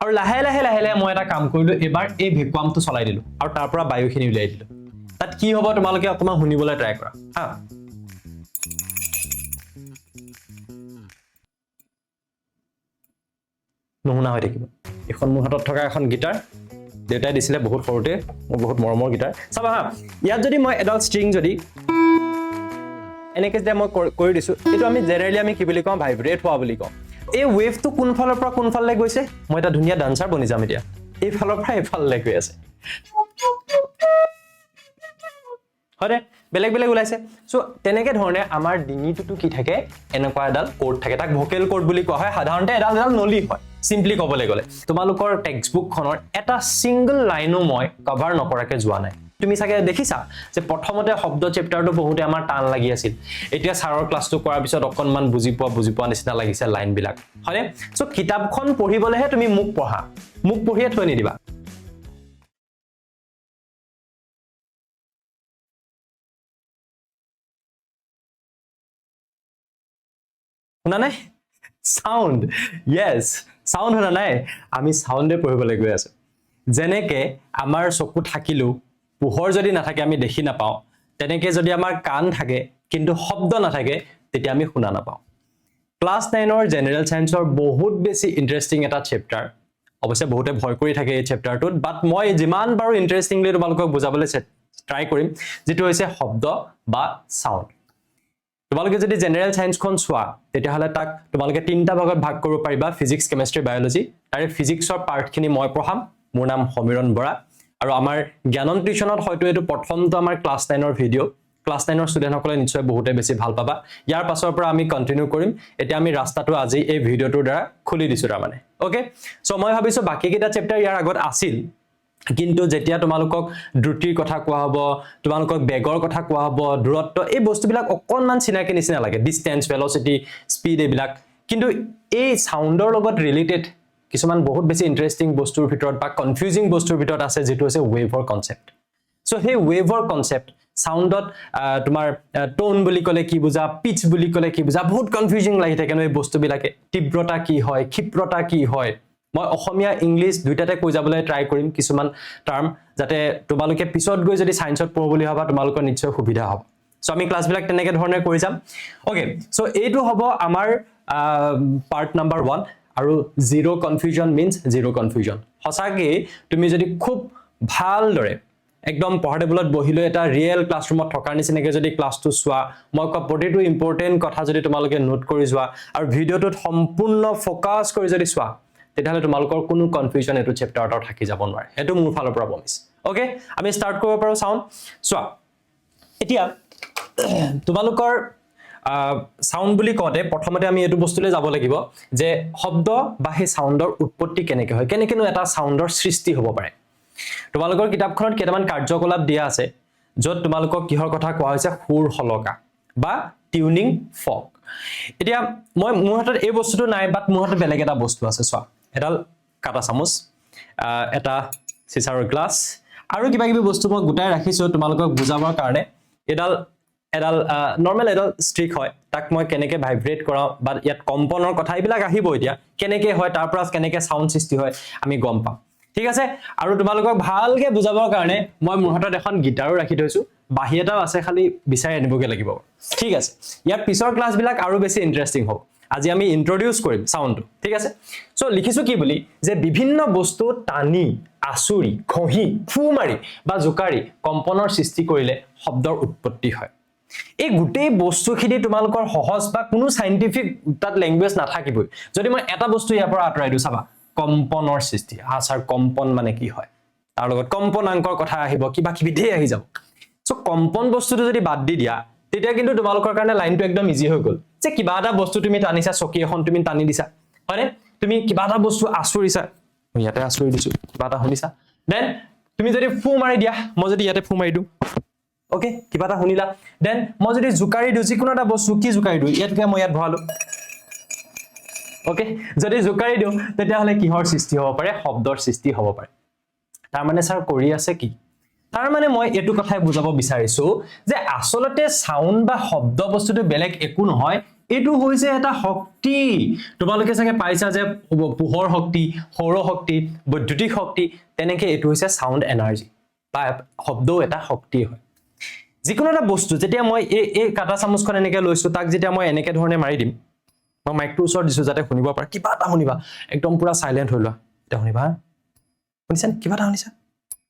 আৰু লাহে লাহে মই এটা কাম কৰিলো এবাৰ এই ভেকুৱামটো চলাই দিলো আৰু তাৰ পৰা বায়ুখিনি উলিয়াই দিলো তাত কি হ'ব তোমালোকে অকমান শুনিবলৈ ট্ৰাই কৰা হা নুশুনা হৈ থাকিব এখন মোৰ হাতত থকা এখন গিটাৰ দেউতাই দিছিলে বহুত সৰুতে মোৰ বহুত মৰমৰ গিটাৰ চাবা হা ইয়াত যদি মই এডাল ষ্ট্ৰিং যদি এনেকৈ যে মই কৰি দিছো এইটো আমি জেনেৰেলি আমি কি বুলি কওঁ ভাইব্ৰেট হোৱা বুলি কওঁ এই ৱেভটো কোন ফালৰ পৰা কোন ফাললৈ গৈছে মই এটা ধুনীয়া ডান্সাৰ বনি যাম এতিয়া এই ফালৰ পৰা এই ফাললৈ গৈ আছে হয়নে বেলেগ বেলেগ ওলাইছে সো তেনেকৈ ধৰণে আমাৰ ডিঙিটোতো কি থাকে এনেকুৱা এডাল কৰ্ড থাকে তাক ভোকেল কৰ্ড বুলি কোৱা হয় সাধাৰণতে এডাল নলী হয় সিম্পলি ক'বলৈ গ'লে তোমালোকৰ টেক্সটবুকখনৰ এটা সিংগল লাইনো মই কভাৰ নকৰাকৈ যোৱা নাই তুমি চাগে দেখিছা যে প্ৰথমতে শব্দ চেপ্টাৰটো বহুতে আমাৰ টান লাগি আছিল এতিয়া ছাৰৰ ক্লাছটো কৰাৰ পিছত অকনমান বুজি পোৱা নিচিনা লাগিছে লাইনবিলাক হয়নে সো কিতাপখন পঢ়িবলৈহে তুমি মোক পঢ়িয়ে থৈ নিদিবা শুনা নাই সাউন্ড ইয়েস সাউন্ড শুনা নাই আমি সাউন্ডে পঢ়িবলৈ গৈ আছো যেনেকে আমাৰ চকু থাকিলো পোহৰ যদি নাথাকে আমি দেখি নাপাওঁ তেনেকে যদি আমাৰ কাণ থাকে কিন্তু শব্দ নাথাকে তেতিয়া আমি শুনা নাপাওঁ ক্লাস 9 ৰ জেনাৰেল সায়েন্সৰ বহুত বেছি ইন্টাৰেষ্টিং এটা চেপ্টাৰ অৱশ্যে বহুতে ভয় কৰি থাকে এই চেপ্টাৰটোত বাট মই যিমান পাৰো ইন্টাৰেষ্টিংলি তোমালোকক বুজাবলৈ ট্ৰাই কৰিম যেটো হৈছে শব্দ বা সাউন্ড তোমালোকে যদি জেনাৰেল সায়েন্সখন চোৱা তেতিয়াহলে তাক তোমালোকে তিনটা ভাগত ভাগ কৰিব পাৰিবা ফিজিক্স কেমিষ্ট্ৰি বায়োলজি তাৰে ফিজিক্সৰ পাৰ্টখিনি মই পঢ়াম মোৰ নাম সমীৰণ বৰা আৰু আমাৰ জ্ঞানন টিউচনত হয়তো এটো প্ৰথমটো আমাৰ ক্লাস 9 ৰ ভিডিও ক্লাস 9 ৰ ষ্টুডেণ্টসকলে নিশ্চয় বহুতে বেছি ভাল পাবা ইয়াৰ পাছৰ পৰা আমি কন্টিনিউ কৰিম এতিয়া আমি ৰাস্তাটো আজি এই ভিডিওটোৰ দ্বাৰা খুলি দিছো তাৰমানে ওকে সো মই ভাবিছো বাকি কেইটা চেপ্টাৰ ইয়াৰ আগত আছিল কিন্তু যেতিয়া তোমালোকক দ্ৰুতিৰ কথা কোৱা হ'ব তোমালোকক বেগৰ কথা কোৱা হ'ব দূৰত্ব এই বস্তুবিলাক অকনমান চিনাকি নিচিনা লাগে ডিসটেন্স ভেলোসিটি স্পিড এইবিলাক কিন্তু এই সাউন্ডৰ লগত ৰিলেটেড কিছুমান বহুত বেছি ইন্টাৰেষ্টিং বস্তুৰ ভিতৰত বা কনফিউজিং বস্তুৰ ভিতৰত আছে যেটো আছে ওয়েভৰ কনসেপ্ট সো হে ওয়েভৰ কনসেপ্ট সাউন্ডত তোমাৰ টোন বুলি কলে কি বুজা পিচ বুলি কলে কি বুজা বহুত কনফিউজিং লাগি থাকে এই বস্তুবিলাকে তীব্ৰতা কি হয় ক্ষিপ্ৰতা কি হয় মই অসমীয়া ইংলিশ দুইটাতে কৈ যাবলৈ ট্ৰাই কৰিম কিছুমান টাৰ্ম যাতে তোমালোকে পিছত গৈ যদি সায়েন্সত পঢ়ো বুলি ভাবা তোমালোকৰ নিশ্চয় সুবিধা হ'ব সো আমি ক্লাছবিলাক তেনেকৈ ধৰণে কৰি যাম ওকে সো এইটো হ'ব আমাৰ পাৰ্ট নাম্বাৰ 1 আৰু zero confusion means zero confusion হসাকে তুমি যদি খুব ভালদৰে একদম পঢ়া টেবুলত বহিলৈ এটা ৰিয়েল ক্লাছৰুমত থকাৰ নিচিনাকৈ যদি ক্লাছটো চোৱা মই কোৱা প্ৰতিটো ইম্পৰ্টেন্ট কথা যদি তোমালোকে নোট কৰি যোৱা আৰু ভিডিওটোত সম্পূৰ্ণ ফোকাস কৰি যদি চোৱা তেতিয়াহলে তোমালোকৰ কোনো কনফিউজন এটো চেপ্টাৰটো থাকি যাব নোৱাৰে এটো মোৰ ফালৰ পৰা প্ৰমিস ওকে আমি স্টাৰ্ট কৰিব পাৰো সাউন্ড চোৱা এতিয়া তোমালোকৰ সাউন্ড বুলি কওঁতে প্ৰথমতে আমি এটো বস্তুলৈ যাব লাগিব যে শব্দ বা হে সাউন্ডৰ উৎপত্তি কেনেকৈ হয় কেনেকৈ এটা সাউন্ডৰ সৃষ্টি হ'ব পাৰে তোমালোকৰ কিতাপখনত কেইটামান কাৰ্যকলাপ দিয়া আছে য'ত তোমালোকক কিহৰ কথা কোৱা হৈছে সুৰ হলকা বা টিউনিং ফক এতিয়া মই মোৰ হাতত এই বস্তুটো নাই বাট মোৰ হাতত বেলেগ এটা বস্তু আছে চোৱা এডাল কাটা চামুচ এটা চিচাৰৰ গ্লাছ আৰু কিবা কিবি বস্তু মই গুটাই ৰাখিছো তোমালোকক বুজাবৰ কাৰণে এডাল নৰ্মেল এডাল ষ্ট্ৰিক হয় তাক মই কেনেকৈ ভাইব্ৰেট কৰাও বা ইয়াত কম্পনৰ কথা এইবিলাক আহিব এতিয়া কেনেকৈ হয় তাৰ পৰা কেনেকৈ সাউন্ড সৃষ্টি হয় আমি গম পাম ঠিক আছে আৰু তোমালোকক ভালকে বুজাবৰ কাৰণে মই মোৰ হাতত এখন গিটাৰো ৰাখি থৈছো বাহি এটাও আছে খালি বিচাৰি আনিবগে লাগিব ঠিক আছে ইয়াৰ পিছৰ ক্লাছবিলাক আৰু বেছি ইন্টাৰেষ্টিং হ'ব আজি আমি ইন্ট্ৰোডিউস কৰিম সাউন্ডটো ঠিক আছে সো লিখিছো কি বুলি যে বিভিন্ন বস্তু টানি আসুৰি খহি ফুমাৰি বা জুকাৰি কম্পনৰ সৃষ্টি কৰিলে শব্দৰ উৎপত্তি হয় এই গুটেই বস্তুখিনি তোমালোকৰ সহজ বা কোনো সাইন্টিফিক তাত ল্যাঙ্গুৱেজ নাথাকিবই যদি মই এটা বস্তু ইয়াৰ পৰা আঁতৰাই দিও চাবা কম্পনৰ সৃষ্টি আছাৰ কম্পন মানে কি হয় তাৰ লগত কম্পনাংকৰ কথা আহিব কিবা কিবি ধেই আহি যাব সো কম্পন বস্তুটো যদি বাদ দি দিয়া তেতিয়া কিন্তু তোমালোকৰ কাৰণে লাইনটো একদম ইজি হৈ গল যে কিবা এটা বস্তু তুমি টানিছা চকী এখন তুমি টানি দিছা হয়নে তুমি কিবা এটা বস্তু আছুৰিছা ইয়াতে আছুৰি দিছো কিবা এটা শুনিছা দেন তুমি যদি ফু মাৰি দিয়া মই যদি ইয়াতে ফু মাৰি দিও ওকে কিবা এটা শুনিলা দেন মই যদি জুকাৰি দিও যিকোনো এটা বস্তু কি জুকাৰি দিও ইয়াতকে মই ইয়াত ভৰালো ওকে যদি জুকাৰি দিও তেতিয়াহলে কিহৰ সৃষ্টি হ'ব পাৰে শব্দৰ সৃষ্টি হ'ব পাৰে তাৰ মানে স্যাৰ কৰি আছে কি তাৰ মানে মই এটো কথাই বুজাব বিচাৰিছো যে আসলতে সাউন্ড বা শব্দ বস্তুটো বেলেগ একো নহয় এইটো হৈছে এটা শক্তি তোমালোকে চাগে পাইছা যে পোহৰ শক্তি সৌৰ শক্তি বৈদ্যুতিক শক্তি তেনেকে এইটো হৈছে সাউন্ড এনাৰ্জি বা শব্দও এটা শক্তি হয় যিকোনো এটা বস্তু যেতিয়া মই এই কাটা চামুচখন এনেকে লৈছো তাক যেতিয়া মই এনেকে ধৰণে মাৰি দিম মই মাইকটো ওচৰত দিছো যাতে শুনিব পাৰা কিবা এটা শুনিবা একদম পুৰা সাইলেন্ট হৈ লোৱা এটা শুনিবা শুনিছা কিবা এটা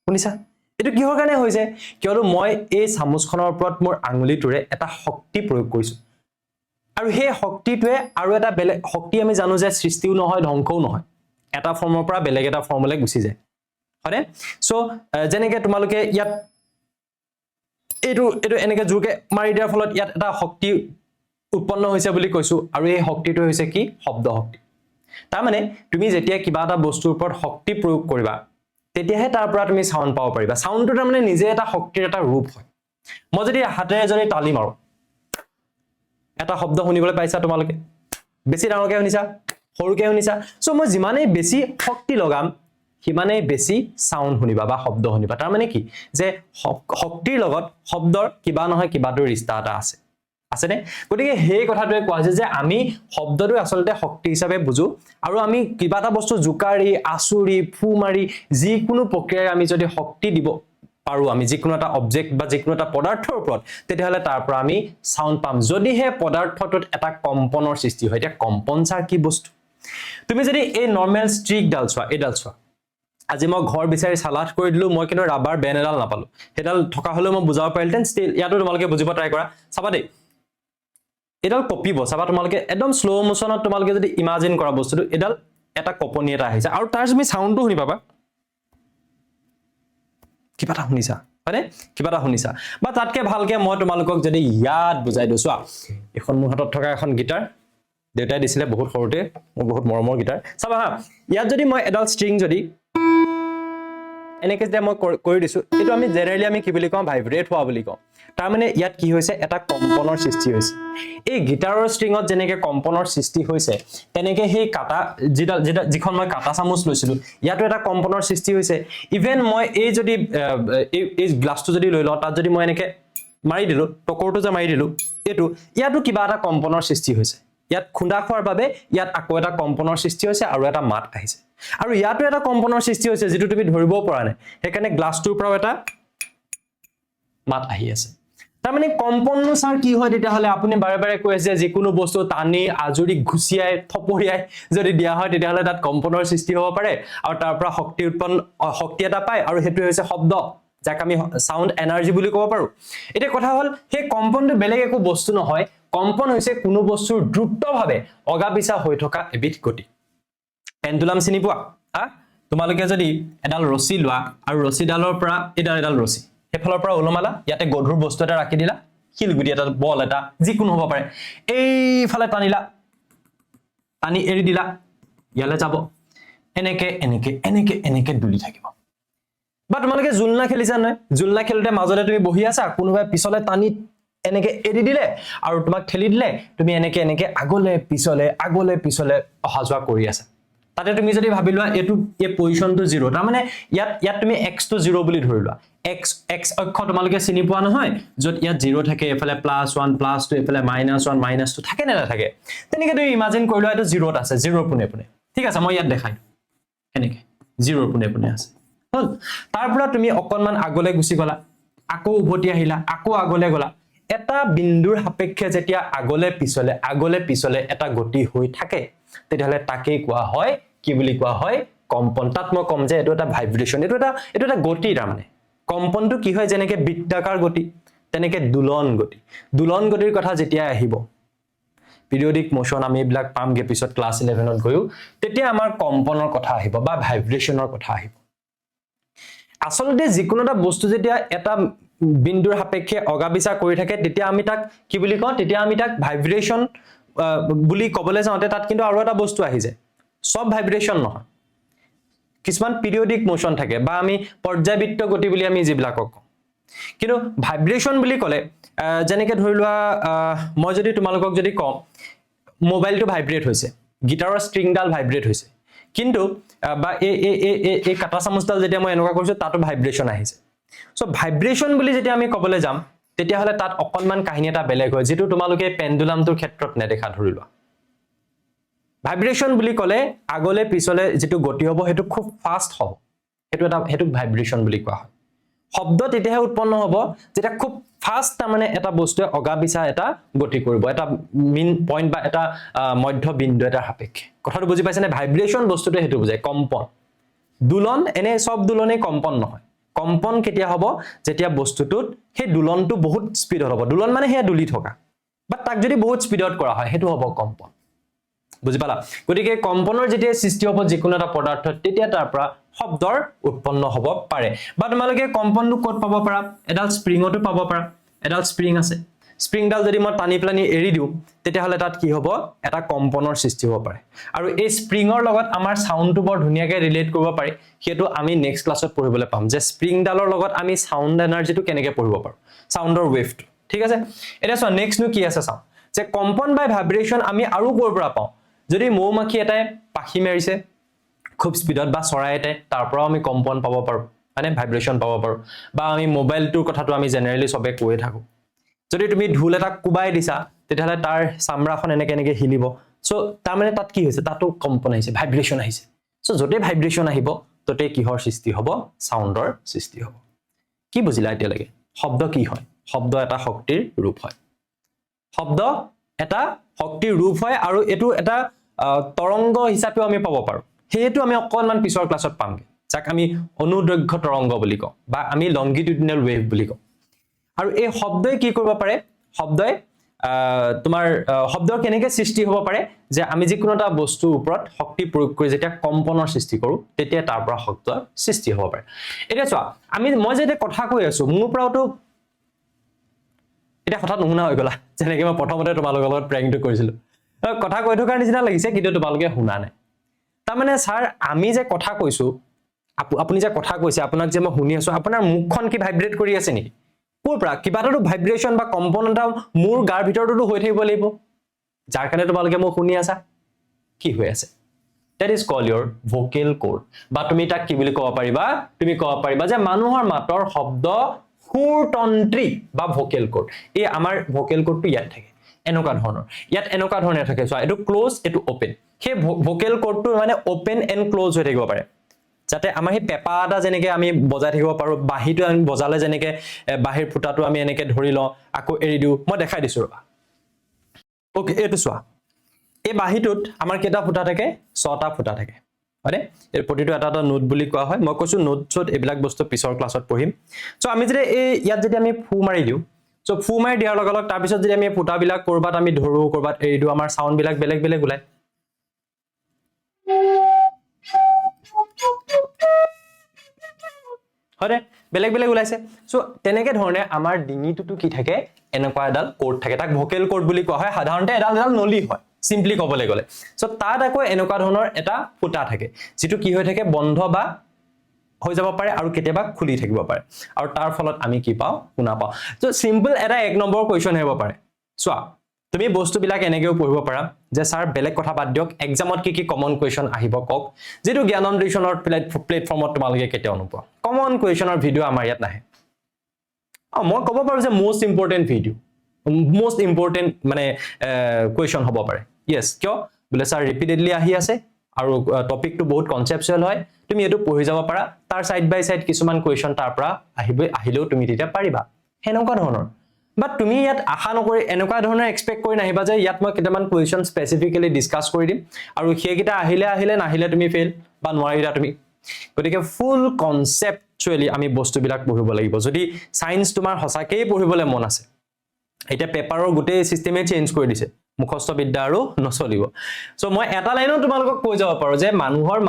শুনিছা এটো কিহৰ কাৰণে হৈছে কিয়নো মই এই চামুচখনৰ ওপৰত মোৰ আঙুলিটোৰে এটা শক্তি প্ৰয়োগ কৰিছো আৰু সেই শক্তিটোৱে আৰু এটা বেলেগ শক্তি আমি জানো যে সৃষ্টিও নহয় ধ্বংসও নহয় এটা ফৰ্মৰ পৰা বেলেগ এটা ফৰ্মলৈ গুচি যায় হয়নে সো যেনেকে তোমালোকে ইয়াত এইটো এনেকে জোৰকে মাৰি দিয়াৰ ফলত ইয়াত এটা শক্তি উৎপন্ন হৈছে বুলি কৈছো আৰু এই শক্তিটো হৈছে কি শব্দ শক্তি তাৰ মানে তুমি যেতিয়া কিবা এটা বস্তুৰ ওপৰত শক্তি প্ৰয়োগ কৰিবা তেতিয়াহে তাৰ পৰা তুমি সাউন্ড পাব পাৰিবা সাউন্ডটো তাৰ মানে নিজে এটা শক্তিৰ এটা ৰূপ হয় মই যদি হাতেৰে এজনী তালি মাৰো এটা শব্দ শুনিবলৈ পাইছা তোমালোকে বেছি ডাঙৰকে শুনিছা সৰুকে শুনিছা সো মই যিমানেই বেছি শক্তি লগাম সিমানেই বেছি সাউন্ড শুনিবা বা শব্দ শুনিবা তাৰ মানে কি যে শক্তিৰ লগত শব্দৰ কিবা নহয় কিবাটোৰ ৰিস্তা এটা আছে নে গতিকে সেই কথাটোৱে কোৱা হৈছে যে আমি শব্দটো আসলতে শক্তি হিচাপে বুজো আৰু আমি কিবা এটা বস্তু জুকাৰি আসুৰি ফু মাৰি যিকোনো প্ৰক্ৰিয়াৰে আমি যদি শক্তি দিব পাৰো আমি যিকোনো এটা অবজেক্ট বা যিকোনো এটা পদাৰ্থৰ ওপৰত তেতিয়াহলে তাৰ পৰা আমি সাউন্ড পাম যদি হে পদাৰ্থটোত এটা কম্পনৰ সৃষ্টি হয় এতিয়া কম্পন ছাৰ কি বস্তু তুমি যদি এই নৰমাল ষ্ট্ৰিক ডাল চোৱা এডাল চোৱা আজি মই ঘৰ বিচাৰি সালাড কৰি দিলো মই কিন্তু ৰাবাৰ বেন এডাল নাপালো হেডাল থকা হলে মই বুজাব পাৰিলতেন ষ্টিল ইয়াতো তোমালোকে বুজিব ট্ৰাই কৰা চাবা দেই এডাল কপিব চাবা তোমালোকে একদম স্লো মোশনত তোমালোকে যদি ইমাজিন কৰা বস্তুটো এডাল এটা কপনি এটা আহিছে আৰু তাৰ তুমি সাউন্ডটো শুনি পাবা কিবা এটা শুনিছা হয়নে কিবা এটা শুনিছা বা তাতকে ভালকে মই তোমালোকক যদি ইয়াত বুজাই দিছো এখন মোৰ হাতত থকা এখন গিটাৰ দেউতাই দিছিলে বহুত সৰুতে মোৰ বহুত মৰমৰ গিটাৰ চাবা হা ইয়াত যদি মই এডাল ষ্ট্ৰিং যদি এনেকে যে মই কৰি দিছো এটো আমি জেনাৰেলি আমি কি বুলি কওঁ ভাইব্ৰেট হোৱা বুলি কওঁ তাৰ মানে ইয়াত কি হৈছে এটা কম্পনৰ সৃষ্টি হৈছে এই গিটাৰৰ ষ্ট্ৰিঙত যেনেকে কম্পনৰ সৃষ্টি হৈছে তেনেকে সেই কাটা যিখন মই কাটা চামুচ লৈছিলো ইয়াতো এটা কম্পনৰ সৃষ্টি হৈছে ইভেন মই এই যদি এই গ্লাছটো যদি লৈ লওঁ তাত যদি মই এনেকে মাৰি দিলো টকৰটো যে মাৰি দিলো এটো ইয়াতো কিবা এটা কম্পনৰ সৃষ্টি হৈছে ইয়াত খুন্দা খোৱাৰ বাবে ইয়াত আকৌ এটা কম্পনৰ সৃষ্টি হৈছে আৰু এটা মাত আহিছে আৰু ইয়াতো এটা কম্পনৰ সৃষ্টি হৈছে যেটো তুমি ধৰিব পৰা নাই হেকাৰণে গ্লাছটোৰ পৰাও এটা মাত আহি আছে তাৰ মানে কম্পননো স্যাৰ কি হয় তেতিয়াহলে আপুনি বাৰে বাৰে কৈ আছে যে কোনো বস্তু টানি আজুৰি ঘুচিয়াই থপৰিয়াই যদি দিয়া হয় তেতিয়াহলে তাত কম্পনৰ সৃষ্টি হ'ব পাৰে আৰু তাৰ পৰা শক্তি এটা পায় আৰু হেতু হৈছে শব্দ যাক আমি সাউন্ড এনাৰ্জি বুলি ক'ব পাৰো এটা কথা হল হে কম্পনটো বেলেগ একো বস্তু নহয় কম্পন হৈছে কোনো বস্তুৰ দ্ৰুতভাৱে অগাপিছা হৈ থকা এবিধ গতি পেন্ডুলাম চিনি পোৱা তোমালোকে যদি এডাল ৰছী লোৱা আৰু ৰছীডালৰ পৰা এডাল ৰছী হেফালৰ পৰা ওলমালা ইয়াতে গধুৰ বস্তু এটা ৰাখি দিলা শিলগুটি এটা বল এটা যিকোনো হ'ব পাৰে এইফালে টানিলা টানি এৰি দিলা ইয়ালে যাব এনেকে দুলি থাকিব বা তোমালোকে জুলনা খেলিছা নহয় জুলনা খেলতে মাজতে তুমি বহি আছা কোনোবাই পিছলে টানি এনেকে এৰি দিলে আৰু তোমাক ঠেলি দিলে তুমি এনেকে আগলে পিছলে অহা যোৱা কৰি আছা তাতে তুমি যদি ভাবি লোৱা এটো এই পজিশনটো 0 তাৰ মানে ইয়াত তুমি x টো 0 বুলি ধৰি লোৱা x অক্ষ তোমালোকে চিনি পোৱা নহয় যত ইয়াত 0 থাকে এফালে +1 +2 এফালে -1 -2 থাকে না থাকে তেনেকে তুমি ইমাজিন কৰি লোৱা এটো 0 ত আছে 0 পুনে ঠিক আছে মই ইয়াত দেখাই এনেকে 0 পুনে আছে হল তাৰ পৰা তুমি অকনমান আগলে গুছি গলা আকৌ উভতি আহিলা আকৌ আগলে গলা এটা বিন্দুৰ সাপেক্ষে যেতিয়া আগলে পিছলে এটা গতি হৈ থাকে তেতিয়াহলে তাকে কোৱা হয় কি বুলি কোৱা হয় কম্পন তাত মই কম যে এটো এটা ভাইব্ৰেচন এটো এটা গতি তাৰ মানে কম্পনটো কি হয় যেনেকে বৃত্তাকাৰ গতি তেনেকে দুলন গতিৰ কথা যেতিয়া আহিব পিৰিয়ডিক মোশন আমি এইবিলাক পামগে পিছত ক্লাস 11 ত গয়ো তেতিয়া আমাৰ কম্পনৰ কথা আহিব বা ভাইব্ৰেচনৰ কথা আহিব আসলতে যিকোনো এটা বস্তু যেতিয়া এটা বিন্দুৰ সাপেক্ষে অগাপিছা কৰি থাকে তেতিয়া আমি তাক কি বুলি কওঁ তেতিয়া আমি তাক ভাইব্ৰেচন বুলি কবলে যাওঁতে তাত কিন্তু আৰু এটা বস্তু আহি যায় সব ভাইব্ৰেচন নহয় কিছুমান পিৰিয়ডিক মোশন থাকে বা আমি পৰ্যায়বৃত্ত গতি বুলি আমি যিবিলাকক কওঁ কিন্তু ভাইব্ৰেচন বুলি ক'লে যেনেকে ধৰি লোৱা মই যদি তোমালোকক যদি কওঁ মোবাইলটো ভাইব্ৰেট হৈছে গিটাৰৰ ষ্ট্ৰিংডাল ভাইব্ৰেট হৈছে কিন্তু বা এই কাটা চামুচডাল যেতিয়া মই এনেকুৱা কৰিছো তাতো ভাইব্ৰেচন আহিছে সো ভাইব্ৰেচন বুলি যেতিয়া আমি কবলে যাম তেতিয়াহ'লে তাত অকণমান কাহিনী এটা বেলেগ হয় যেটো তোমালোকে পেণ্ডুলামটোৰ ক্ষেত্ৰত নেদেখা ধৰি লোৱা ভাইব্ৰেচন বুলি ক'লে আগলে পিছলে যেটো গতি হ'ব হেতু খুব ফাষ্ট হ'ব হেতু ভাইব্ৰেচন বুলি কোৱা হয় শব্দ তেতিয়াহে উৎপন্ন হ'ব যেটা খুব ফাষ্ট মানে এটা বস্তুৱে অগাবিছা এটা গতি কৰিব এটা মিন পইণ্ট বা এটা মধ্য বিন্দু এটা সাপেক্ষে কথাটো বুজি পাইছানে ভাইব্ৰেচন বস্তুটো হেতু বুজায় কম্পন দুলন এনে সব দুলনে কম্পন নহয় কম্পন কেতিয়া হ'ব যেতিয়া বস্তুটোত সেই দুলনটো বহুত স্পিডত হ'ব দুলন মানে হেয়া দুলি থকা বা তাক যদি বহুত স্পিডত কৰা হয় হেতু হ'ব কম্পন বুজি পালা গতিকে কম্পনৰ যেতিয়া সৃষ্টি হ'ব যিকোনো এটা পদাৰ্থ তেতিয়া তাৰ পৰা শব্দৰ উৎপন্ন হ'ব পাৰে বা তোমালোকে কম্পনটো ক'ত পাব পাৰা এডাল স্প্ৰিংতো পাব পাৰা এডাল স্প্ৰিং আছে স্প্ৰিংডাল যদি মই টানি প্লানি এৰি দিও তেতিয়াহ'লে তাত কি হ'ব এটা কম্পনৰ সৃষ্টি হ'ব পাৰে আৰু এই স্প্ৰিঙৰ লগত আমাৰ সাউণ্ডটো বৰ ধুনিয়াকৈ ৰিলেট কৰিব পাৰি হেতু আমি নেক্সট ক্লাছত পঢ়িবলৈ পাম যে স্প্ৰিংডালৰ লগত আমি সাউণ্ড এনাৰ্জিটো কেনেকৈ পঢ়িব পাৰো সাউণ্ডৰ ৱেভটো ঠিক আছে এটা চোৱা নেক্সট নো কি আছে চাও যে কম্পন বাই ভাইব্ৰেচন আমি আৰু ক'ৰ পৰা পাওঁ যদি মৌমাখি এটাই পাখি মাৰিছে খুব স্পিডত বা চৰাই এটাই তাৰ পৰা আমি কম্পন পাব পাৰো মানে ভাইব্ৰেচন পাব পাৰো বা আমি মোবাইলটোৰ কথাটো আমি জেনাৰেলি সবে কৈয়ে থাকো যদি তুমি ঢোল এটা কুবাই দিছা তেতিয়াহ'লে তাৰ চামৰাখন এনেকে হিলিব সো তাৰ মানে তাত কি হৈছে তাতো কম্পন আহিছে ভাইব্ৰেচন আহিছে সো যতে ভাইব্ৰেচন আহিব ততে কিহৰ সৃষ্টি হ'ব সাউণ্ডৰ সৃষ্টি হ'ব কি বুজিলা এতিয়ালৈকে শব্দ কি হয় শব্দ এটা শক্তিৰ ৰূপ হয় শব্দ এটা শক্তিৰ ৰূপ হয় আৰু এটো এটা তৰংগ হিচাপে আমি পাব পাৰো হেতু আমি অকনমান পিছৰ ক্লাছত পামগে যাক আমি অনুদৈৰ্ঘ্য তৰংগ বুলি কওঁ বা আমি লংগিটিউডিনেল ৱেভ বুলি কওঁ আৰু এই শব্দই কি কৰিব পাৰে শব্দই তোমাৰ শব্দৰ কেনেকৈ সৃষ্টি হ'ব পাৰে যে আমি যিকোনো এটা বস্তুৰ ওপৰত শক্তি প্ৰয়োগ কৰি যেতিয়া কম্পনৰ সৃষ্টি কৰো তেতিয়া তাৰ পৰা শব্দৰ সৃষ্টি হ'ব পাৰে এতিয়া চোৱা মই যেতিয়া কথা কৈ আছো মোৰ পৰাটো এটা কথা নুশুনা হৈ গলা যেনেকৈ মই প্ৰথমতে তোমালোকৰ লগত প্ৰেংকটো কৰিছিলো কথা কৈ থকাৰ নিচিনা লাগিছে কিন্তু তোমালোকে শুনা নাই তাৰ মানে স্যাৰ আমি যে কথা কৈছো আপুনি যে কথা কৈছে আপোনাক যে মই শুনি আছো আপোনাৰ মুখখন কি ভাইব্ৰেট কৰি আছে নেকি কোৰ পৰা কিবাটো ভাইব্ৰেচন বা কম্পন এটা মোৰ গাৰ ভিতৰতো হৈ থাকিব লাগিব যাৰ কাৰণে তোমালোকে মোক শুনি আছা কি হৈ আছে that is called your vocal cord বা তুমি তাক কি বুলি ক'ব পাৰিবা তুমি ক'ব পাৰিবা যে মানুহৰ মাতৰ শব্দ সুৰতন্ত্ৰী বা ভোকেল কৰ্ড এই আমাৰ ভোকেল কৰ্ডটো ইয়াত থাকে এনেকুৱা ধৰণৰ ইয়াত এনেকুৱা ধৰণে থাকে চোৱা এটো ক্লোজ এটো ওপেন সেই ভোকেল কৰ্ডটো মানে ওপেন এন্ড ক্লোজ হৈ থাকিব পাৰে যাতে আমাৰ হে পেপাটা যেনেকৈ আমি বজাই থাকিব পাৰো বাহিটো আমি বজালে যেনেকৈ বাহিৰ ফুটাটো আমি এনেকৈ ধৰি লওঁ আকৌ এৰি দিও মই দেখাই দিছো ৰবা ওকে এটো চোৱা এই বাহিটোত আমাৰ কেটা ফুটা থাকে 6টা ফুটা থাকে মানে এৰ প্ৰতিটো এটা এটা নোট বুলি কোৱা হয় মই কৈছো নোটছত এবিলাক বস্তু পিছৰ ক্লাছত পঢ়িম সো আমি যদি এই ইয়াত যদি আমি ফু মাৰি দিও সো ফু মাৰি দিয়াৰ লগে লগে তাৰ পিছত যদি আমি ফুটাবিলাক কৰবাত আমি ধৰো কৰবাত এৰি দিও আমাৰ সাউন্ড বিলাক বেলেগ বেলেগ ওলাই হৰে বেলেগ বেলেগ ওলাইছে সো তেনেকে ধৰণে আমাৰ ডিঙিটোটো কি থাকে এনেকুৱা এডাল কৰ্ড থাকে তাক ভোকেল কৰ্ড বুলি কোৱা হয় সাধাৰণতে এডাল নলি হয় সিম্পলি ক'বলৈ গলে সো তাত আকৌ এনেকুৱা ধৰণৰ এটা ফুটা থাকে যেটো কি হৈ থাকে বন্ধ বা হৈ যাব পাৰে আৰু কেতিয়াবা খুলি থাকিব পাৰে আৰু তাৰ ফলত আমি কি পাও শুনা পাও সো সিম্পল এটা এক নম্বৰ কোৱেশ্চন হ'ব পাৰে চোৱা তুমি বস্তুবিলাক এনেকেও পঢ়িব পাৰা যে স্যাৰ বেলেগ কথা বাদ দিয়ক এক্সামত কি কমন কোৱেশ্চন আহিব কক যেটো জ্ঞানন্দ্ৰিশনৰ প্লেটফৰ্মত তোমালোকে কেতিয়াও নোপোৱা কমন কোৱেশ্চনৰ ভিডিও আমাৰ ইয়াত নাহে মই ক'ব পাৰো যে most important video most important মানে কোৱেশ্চন হ'ব পাৰে ইয়েস কিয় বলে স্যাৰ ৰিপিটেডলি আহি আছে আৰু টপিকটো বহুত কনসেপচুৱেল হয় তুমি এটো পঢ়ি যাব পাৰা তাৰ সাইড বাই সাইড কিছুমান কোৱেশ্চন তাৰ পৰা আহিলেও তুমি তেতিয়া পাৰিবা হেনকা ধৰণৰ বাট তুমি ইয়াত আশা নকৰি এনেকুৱা ধৰণৰ এক্সপেক্ট কৰি নাহিবা যে ইয়াত মই কেইটামান কোৱেশ্চন স্পেসিফিক্যালি ডিসকাস কৰি দিম আৰু হেকিটা আহিলে নাহিলে তুমি ফেল বা নোৱাৰিলা তুমি গতিকে ফুল কনসেপচুৱেলি আমি বস্তুবিলাক পঢ়িব লাগিব যদি সায়েন্স তোমাৰ হসাকেই পঢ়িবলৈ মন আছে এটা পেপাৰৰ গোটেই সিস্টেমে চেঞ্জ কৰি দিছে মুখস্থ বিদ্যা আৰু নচলিব সো মই এটা লাইনত তোমালোকক কৈ যাব পাৰো যে মানুহৰ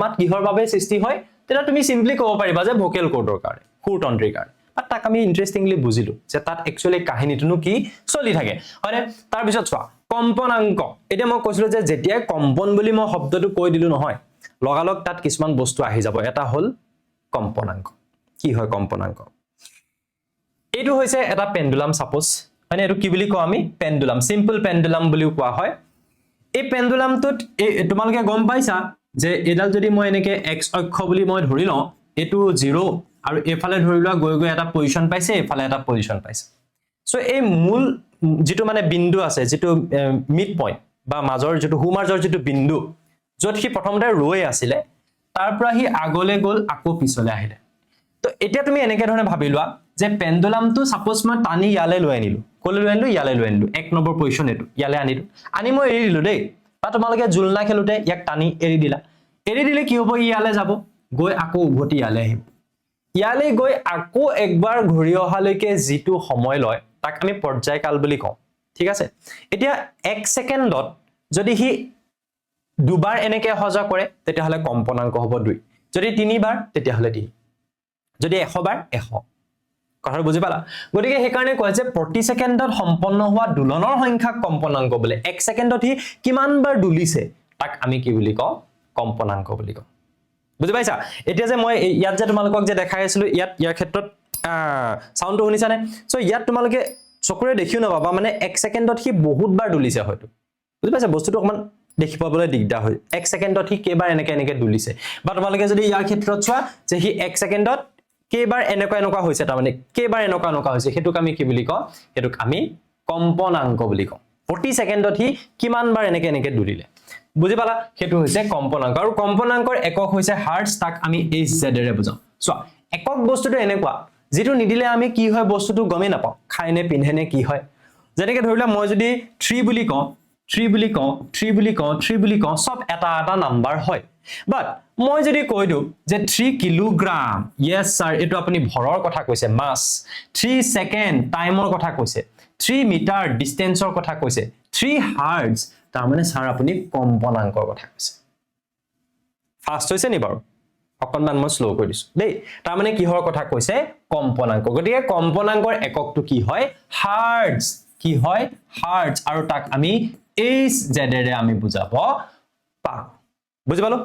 মাত কিহৰ বাবে সৃষ্টি হয় তেটা তুমি সিম্পলি ক'ব পাৰিবা যে ভোকেল কৰ্ডৰ কাৰণে সুৰতন্ত্ৰীৰ কাৰণে আৰু তাক আমি ইন্টাৰেস্টিংলি বুজিলো যে তাত একচুয়ালি কাহিনীটোনো কি চলি থাকে হয়নে তাৰ পিছত চোৱা কম্পনাংক এটা মই কৈছিলো যে যেতিয়া কম্পন বুলি মই শব্দটো কৈ দিলো নহয় লগালগ তাত কিছুমান বস্তু আহি যাব এটা হল কম্পনাংক কি হয় কম্পনাংক এটো হৈছে এটা পেন্ডুলাম সাপোজ মানে এটো কি বুলি কও আমি পেন্ডুলাম সিম্পল পেন্ডুলাম বুলি কোৱা হয় এই পেন্ডুলামটোত তোমালোকে গম পাইছা যে এডাল যদি মই এনেকে x অক্ষ বুলি মই ধৰি লওঁ এটো 0 আৰু এফালে ধৰি লোৱা গৈ গৈ এটা পজিশন পাইছে এফালে এটা পজিশন পাইছে সো এই মূল যেটো মানে বিন্দু আছে যেটো মিড পইণ্ট বা মাজৰ যেটো হুমাৰ্জৰ যেটো বিন্দু যত সি প্ৰথমতে ৰৈ আছিল তাৰ পৰা হি আগলে গল আকৌ পিছলে আহিলে তো এতিয়া তুমি এনেকে ধৰণে ভাবি লোৱা যে পেন্ডুলামটো সাপোজ মই টানি ইয়ালে লৈ আনিলো কলে লৈ আনিলো ইয়ালে লৈ আনিলো এক নম্বৰ পজিশন এটো ইয়ালে আনিলো আনি মই এৰি দিলো দেই বা তোমালোকে জুলনা খেলুতে ইয়াক টানি এৰি দিলে কি হ'ব ইয়ালে যাব গৈ আকৌ উভতি ইয়ালে আহিব ইয়ালে গৈ আকৌ একবাৰ ঘূৰি অহালৈকে যেটো সময় লয় তাক আমি পৰ্যায়কাল বুলি কওঁ ঠিক আছে এতিয়া 1 সেকেন্ডত যদি হি দুবাৰ এনেকে হজা কৰে তেতিয়া হলে কম্পনাঙ্ক হ'ব 2 যদি তিনিবাৰ তেতিয়া হলে 3 যদি 100 বাৰ 100 কথাটো বুজি পালা গতিকে সেই কাৰণে কয় যে প্ৰতি সেকেন্ডত সম্পন্ন হোৱা দুলনৰ সংখ্যাক কম্পনাঙ্ক বোলে 1 সেকেন্ডত হি কিমান বাৰ দুলিছে তাক আমি কি বুলি কওঁ কম্পনাঙ্ক বুলি কওঁ বুজি পাইছা এতিয়া যে মই ইয়াত যে তোমালোকক যে দেখাই আছিলো ইয়াৰ ক্ষেত্ৰত সাউন্ডটো শুনিছানে সো ইয়াত তোমালোকে চকুৰে দেখিও না বাবা মানে 1 সেকেন্ডত হি বহুত বাৰ দুলিছে হয়তো বুজি পাইছা বস্তুটো অকমান দেখি পাবলৈ দিগদাৰ হয় 1 সেকেন্ডত হি কেবাৰ এনেকে দুলিছে বা তোমালোকে যদি ইয়াৰ ক্ষেত্ৰত চোৱা যে হি 1 সেকেন্ডত কেবাৰ এনেকুৱা হৈছে তাৰ মানে কেবাৰ এনেকুৱা হৈছে হেতুক আমি কি বুলি কওঁ হেতুক আমি কম্পনাঙ্ক বুলি কওঁ প্ৰতি সেকেন্ডত হি কিমান বাৰ এনেকে দুলিলে বুজি পালা হেতু হৈছে কম্পনাঙ্ক আৰু কম্পনাঙ্কৰ একক হৈছে হাৰ্টজ তাক আমি hz এৰে বুজাও চোৱা একক বস্তুটো এনেকুৱা যেটো নিদিলে আমি কি হয় বস্তুটো গমে নাপাও খাইনে পিনহেনে কি হয় যেনেকে ধৰিলা মই যদি 3 বুলি কওঁ সব এটা নাম্বাৰ হয় বাট মই যদি কৈ দিও যে 3 কিলোগ্ৰাম yes sir এটো আপুনি ভৰৰ কথা কৈছে মাস 3 সেকেন্ড টাইমৰ কথা কৈছে 3 মিটাৰ ডিসটেন্সৰ কথা কৈছে 3 হাৰ্টজ তাৰ মানে স্যাৰ আপুনি কম্পনাঙ্কৰ কথা কৈছে ফাস্ট হৈছে নি বাৰু অকনমান মই স্লো কৰি দিছো দেই তাৰ মানে কিহৰ কথা কৈছে কম্পনাঙ্ক গতিকে কম্পনাঙ্কৰ এককটো কি হয় হাৰ্টজ কি হয় হাৰ্টজ আৰু তাক আমি hz এৰে আমি বুজাব পাৰো বুজি পালো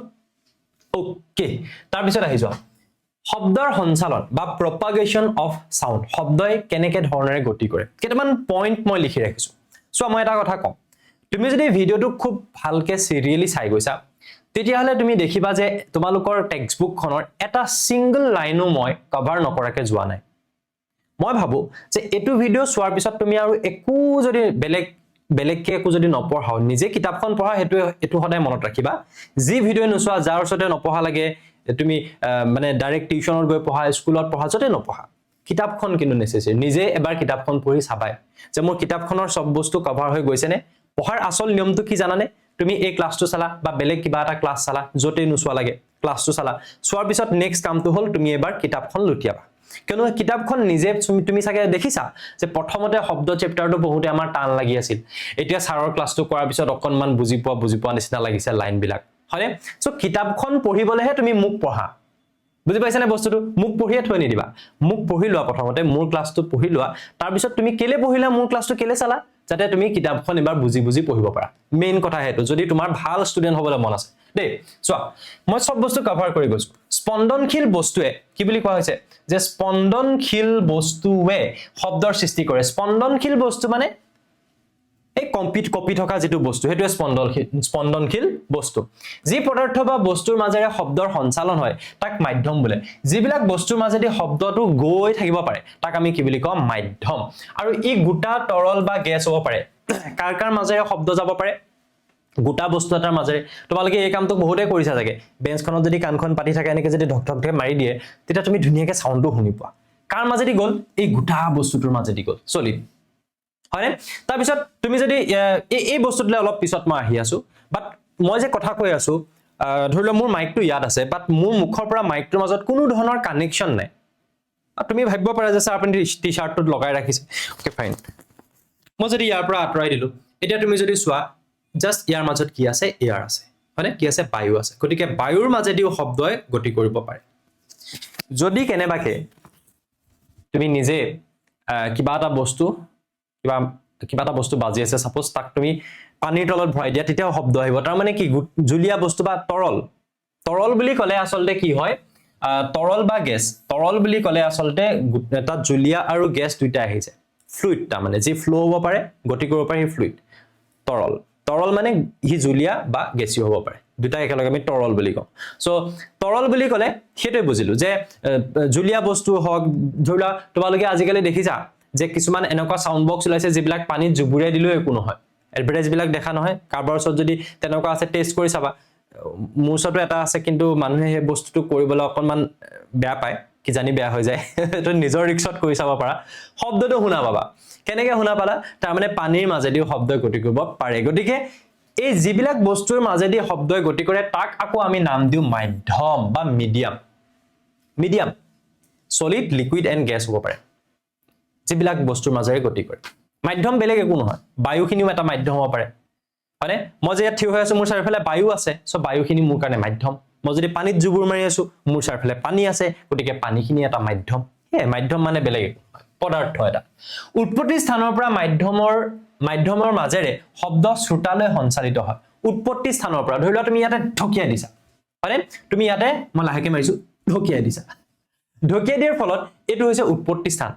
ওকে তাৰ পিছত আহি যোৱা শব্দৰ সঞ্চালন বা প্ৰপাগেশন অফ সাউন্ড শব্দই কেনেকে ধৰণেৰে গতি কৰে কেইটামান পইণ্ট মই লিখি ৰাখিছো সো মই এটা কথা কম তুমি যদি ভিডিওটো খুব ভালকে সিৰিয়ালি চাই গৈছা তেতিয়া হলে তুমি দেখিবা যে তোমালোকৰ টেক্সটবুক খনৰ এটা সিঙ্গল লাইনো মই কভাৰ নকৰাকে যোৱা নাই মই ভাবো যে এটো ভিডিও চোৱাৰ পিছত তুমি আৰু একো যদি বেলেগকে একো যদি নপঢ়াও নিজে কিতাপখন পঢ়া এটো সদায় মনত ৰাখিবা যি ভিডিও নোচোৱা যাৰ ওচৰতে নপঢ়া লাগে তুমি মানে ডাইৰেক্ট টিউচনত গৈ পঢ়া স্কুলত পঢ়া যতে নপঢ়া কিতাপখন কিন্তু নেসেসাৰী নিজে এবাৰ কিতাপখন পঢ়ি চাবাই যে মোৰ কিতাপখনৰ সব বস্তু কভাৰ হৈ গৈছে নে পঢ়াৰ আসল নিয়মটো কি জানানে তুমি এই ক্লাসটো চালা বা বেলেগ কিবা এটা ক্লাস চালা যতে নোচোৱা লাগে ক্লাসটো চালা সোৱাৰ পিছত নেক্সট কামটো হল তুমি এবাৰ কিতাপখন লুটিয়াবা কিয়নো কিতাপখন নিজে তুমি চাগে দেখিছা যে প্ৰথমতে শব্দ চেপ্টাৰটো পঢ়োতে আমাৰ টান লাগি আছিল এতিয়া সাৰৰ ক্লাসটো কৰাৰ পিছত অকনমান বুজি পোৱা নিচিনা লাগিছে লাইন বিলাক হয়নে সো কিতাপখন পঢ়িবলেহে তুমি মুখ পঢ়া বুজি পাইছানে বস্তুটো মুখ পঢ়িয়ে থৈ নিদিবা মুখ পঢ়ি লোৱা প্ৰথমতে মোৰ ক্লাসটো পঢ়ি লোৱা তাৰ পিছত তুমি কেলে পঢ়িলা মোৰ ক্লাসটো কেলে চালা যাতে তুমি কিতাপখন এবাৰ বুজি পঢ়িব পাৰা মেইন কথা হেতু যদি তোমাৰ ভাল ষ্টুডেন্ট হ'বলৈ মন আছে দেই চোৱা মই সব বস্তু কভাৰ কৰি গৈছো স্পন্দনশীল বস্তুৱে কি বুলি কোৱা হৈছে যে স্পন্দনশীল বস্তুৱে শব্দৰ সৃষ্টি কৰে স্পন্দনশীল বস্তু মানে এই কপি থকা যেটো বস্তু হেতু স্পন্দনশীল বস্তু যি পদাৰ্থ বা বস্তুৰ মাজেৰে শব্দৰ সঞ্চালন হয় তাক মাধ্যম বোলে যিবিলাক বস্তুৰ মাজেদি শব্দটো গৈ থাকিব পাৰে তাক আমি কি বুলি কওঁ মাধ্যম আৰু ই গোটা তৰল বা গেছ হ'ব পাৰে কাৰ মাজেৰে শব্দ যাব পাৰে গোটা বস্তু এটাৰ মাজেৰে তোমালোকে এই কামটো বহুতে কৰিছা থাকে বেঞ্চখনত যদি কানখন পাতি থাকে এনেকে যদি ঢক ঢক মাৰি দিয়ে তেতিয়া তুমি ধুনীয়াকে সাউন্ডটো শুনি পোৱা কাৰ মাজেদি গল এই গোটা বস্তুটোৰ মাজেদি গল চলি হয়নে তাৰ পিছত তুমি যদি এই বস্তুটোলে অলপ পিছত মই আহি আছো বাট মই যে কথা কৈ আছো ধৰিলো মোৰ মাইকটো ইয়াত আছে বাট মোৰ মুখৰ পৰা মাইকটোৰ মাজত কোনো ধৰণৰ কানেকশন নাই তুমি ভাবিব পাৰা যে স্যাৰ আপুনি টি-শাৰ্টটো লগাই ৰাখিছে ওকে ফাইন মই যদি ইয়াৰ পৰা আঁতৰাই দিলো এতিয়া তুমি যদি চোৱা জাস্ট ইয়াৰ মাজত কি আছে এয়াৰ আছে হয়নে কি আছে বায়ু আছে গতিকে বায়ুৰ মাজেদিও শব্দই গতি কৰিব পাৰে যদি কেনেবাকে তুমি নিজে কিবা এটা বস্তু বাজি আছে সাপোজ তাক তুমি পানীৰ তলত ভৰাই দিয়া তেতিয়া শব্দ আহিব তাৰ মানে কি জুলীয়া বস্তু বা তৰল বুলি ক'লে আসলতে কি হয় তৰল বা গেছ তৰল বুলি ক'লে আসলতে তাত জুলীয়া আৰু গেছ দুইটা আহিছে ফ্লুইড তাৰ মানে যি ফ্লো হ'ব পাৰে গতি কৰিব পাৰে ফ্লুইড তৰল মানে হি জুলীয়া বা গেছীয় হ'ব পাৰে দুটা একেলগে আমি তৰল বুলি কওঁ সো তৰল বুলি ক'লে হেতু বুজিলো যে জুলীয়া বস্তু হক ধৰিলা তোমালোকে আজিকালি দেখিছা যে কিছুমান এনেকুৱা সাউন্ড বক্স ওলাইছে যিবিলাক পানীত জুবুৰিয়াই দিলেও একো নহয় এডভাৰটাইজ বিলাক দেখা নহয় কাৰোবাৰ ওচৰত যদি তেনেকুৱা আছে টেষ্ট কৰি চাবা মোৰ ওচৰতো এটা আছে কিন্তু মানুহে সেই বস্তুটো কৰিবলৈ অকনমান বেয়া পায় কি জানি বেয়া হৈ যায় তো নিজৰ ৰিক্সত কৰি চাব পাৰা শব্দটো শুনা পাবা কেনেকৈ শুনা পালা তাৰ মানে পানীৰ মাজেদি শব্দ গতি কৰিব পাৰে গতিকে এই যিবিলাক বস্তুৰ মাজেদি শব্দই গতি কৰে তাক আকৌ আমি নাম দিও মাধ্যম বা medium solid liquid and gas হ'ব পাৰে যিবিলাক বস্তুৰ মাজেৰে গতি কৰে মাধ্যম বেলেগ একো নহয় বায়ুখিনিও এটা মাধ্যম হ'ব পাৰে মানে মই যে থিয় হৈ আছো মোৰ চাৰিওফালে বায়ু আছে সো বায়ুখিনি মোৰ কাৰণে মাধ্যম মই যদি পানীত জুবুৰ মাৰি আছো মোৰ চাৰিওফালে পানী আছে গতিকে পানীখিনি এটা মাধ্যম মাধ্যম মানে বেলেগ পদাৰ্থ এটা উৎপত্তি স্থানৰ পৰা মাধ্যমৰ মাজেৰে শব্দ শ্ৰোতালৈ সঞ্চালিত হয় উৎপত্তি স্থানৰ পৰা ধৰি লোৱা তুমি ইয়াতে ঢকিয়াই দিছা মানে তুমি ইয়াতে মই লাহেকে মাৰিছো ঢকিয়াই দিয়াৰ ফলত এটো হৈছে উৎপত্তি স্থান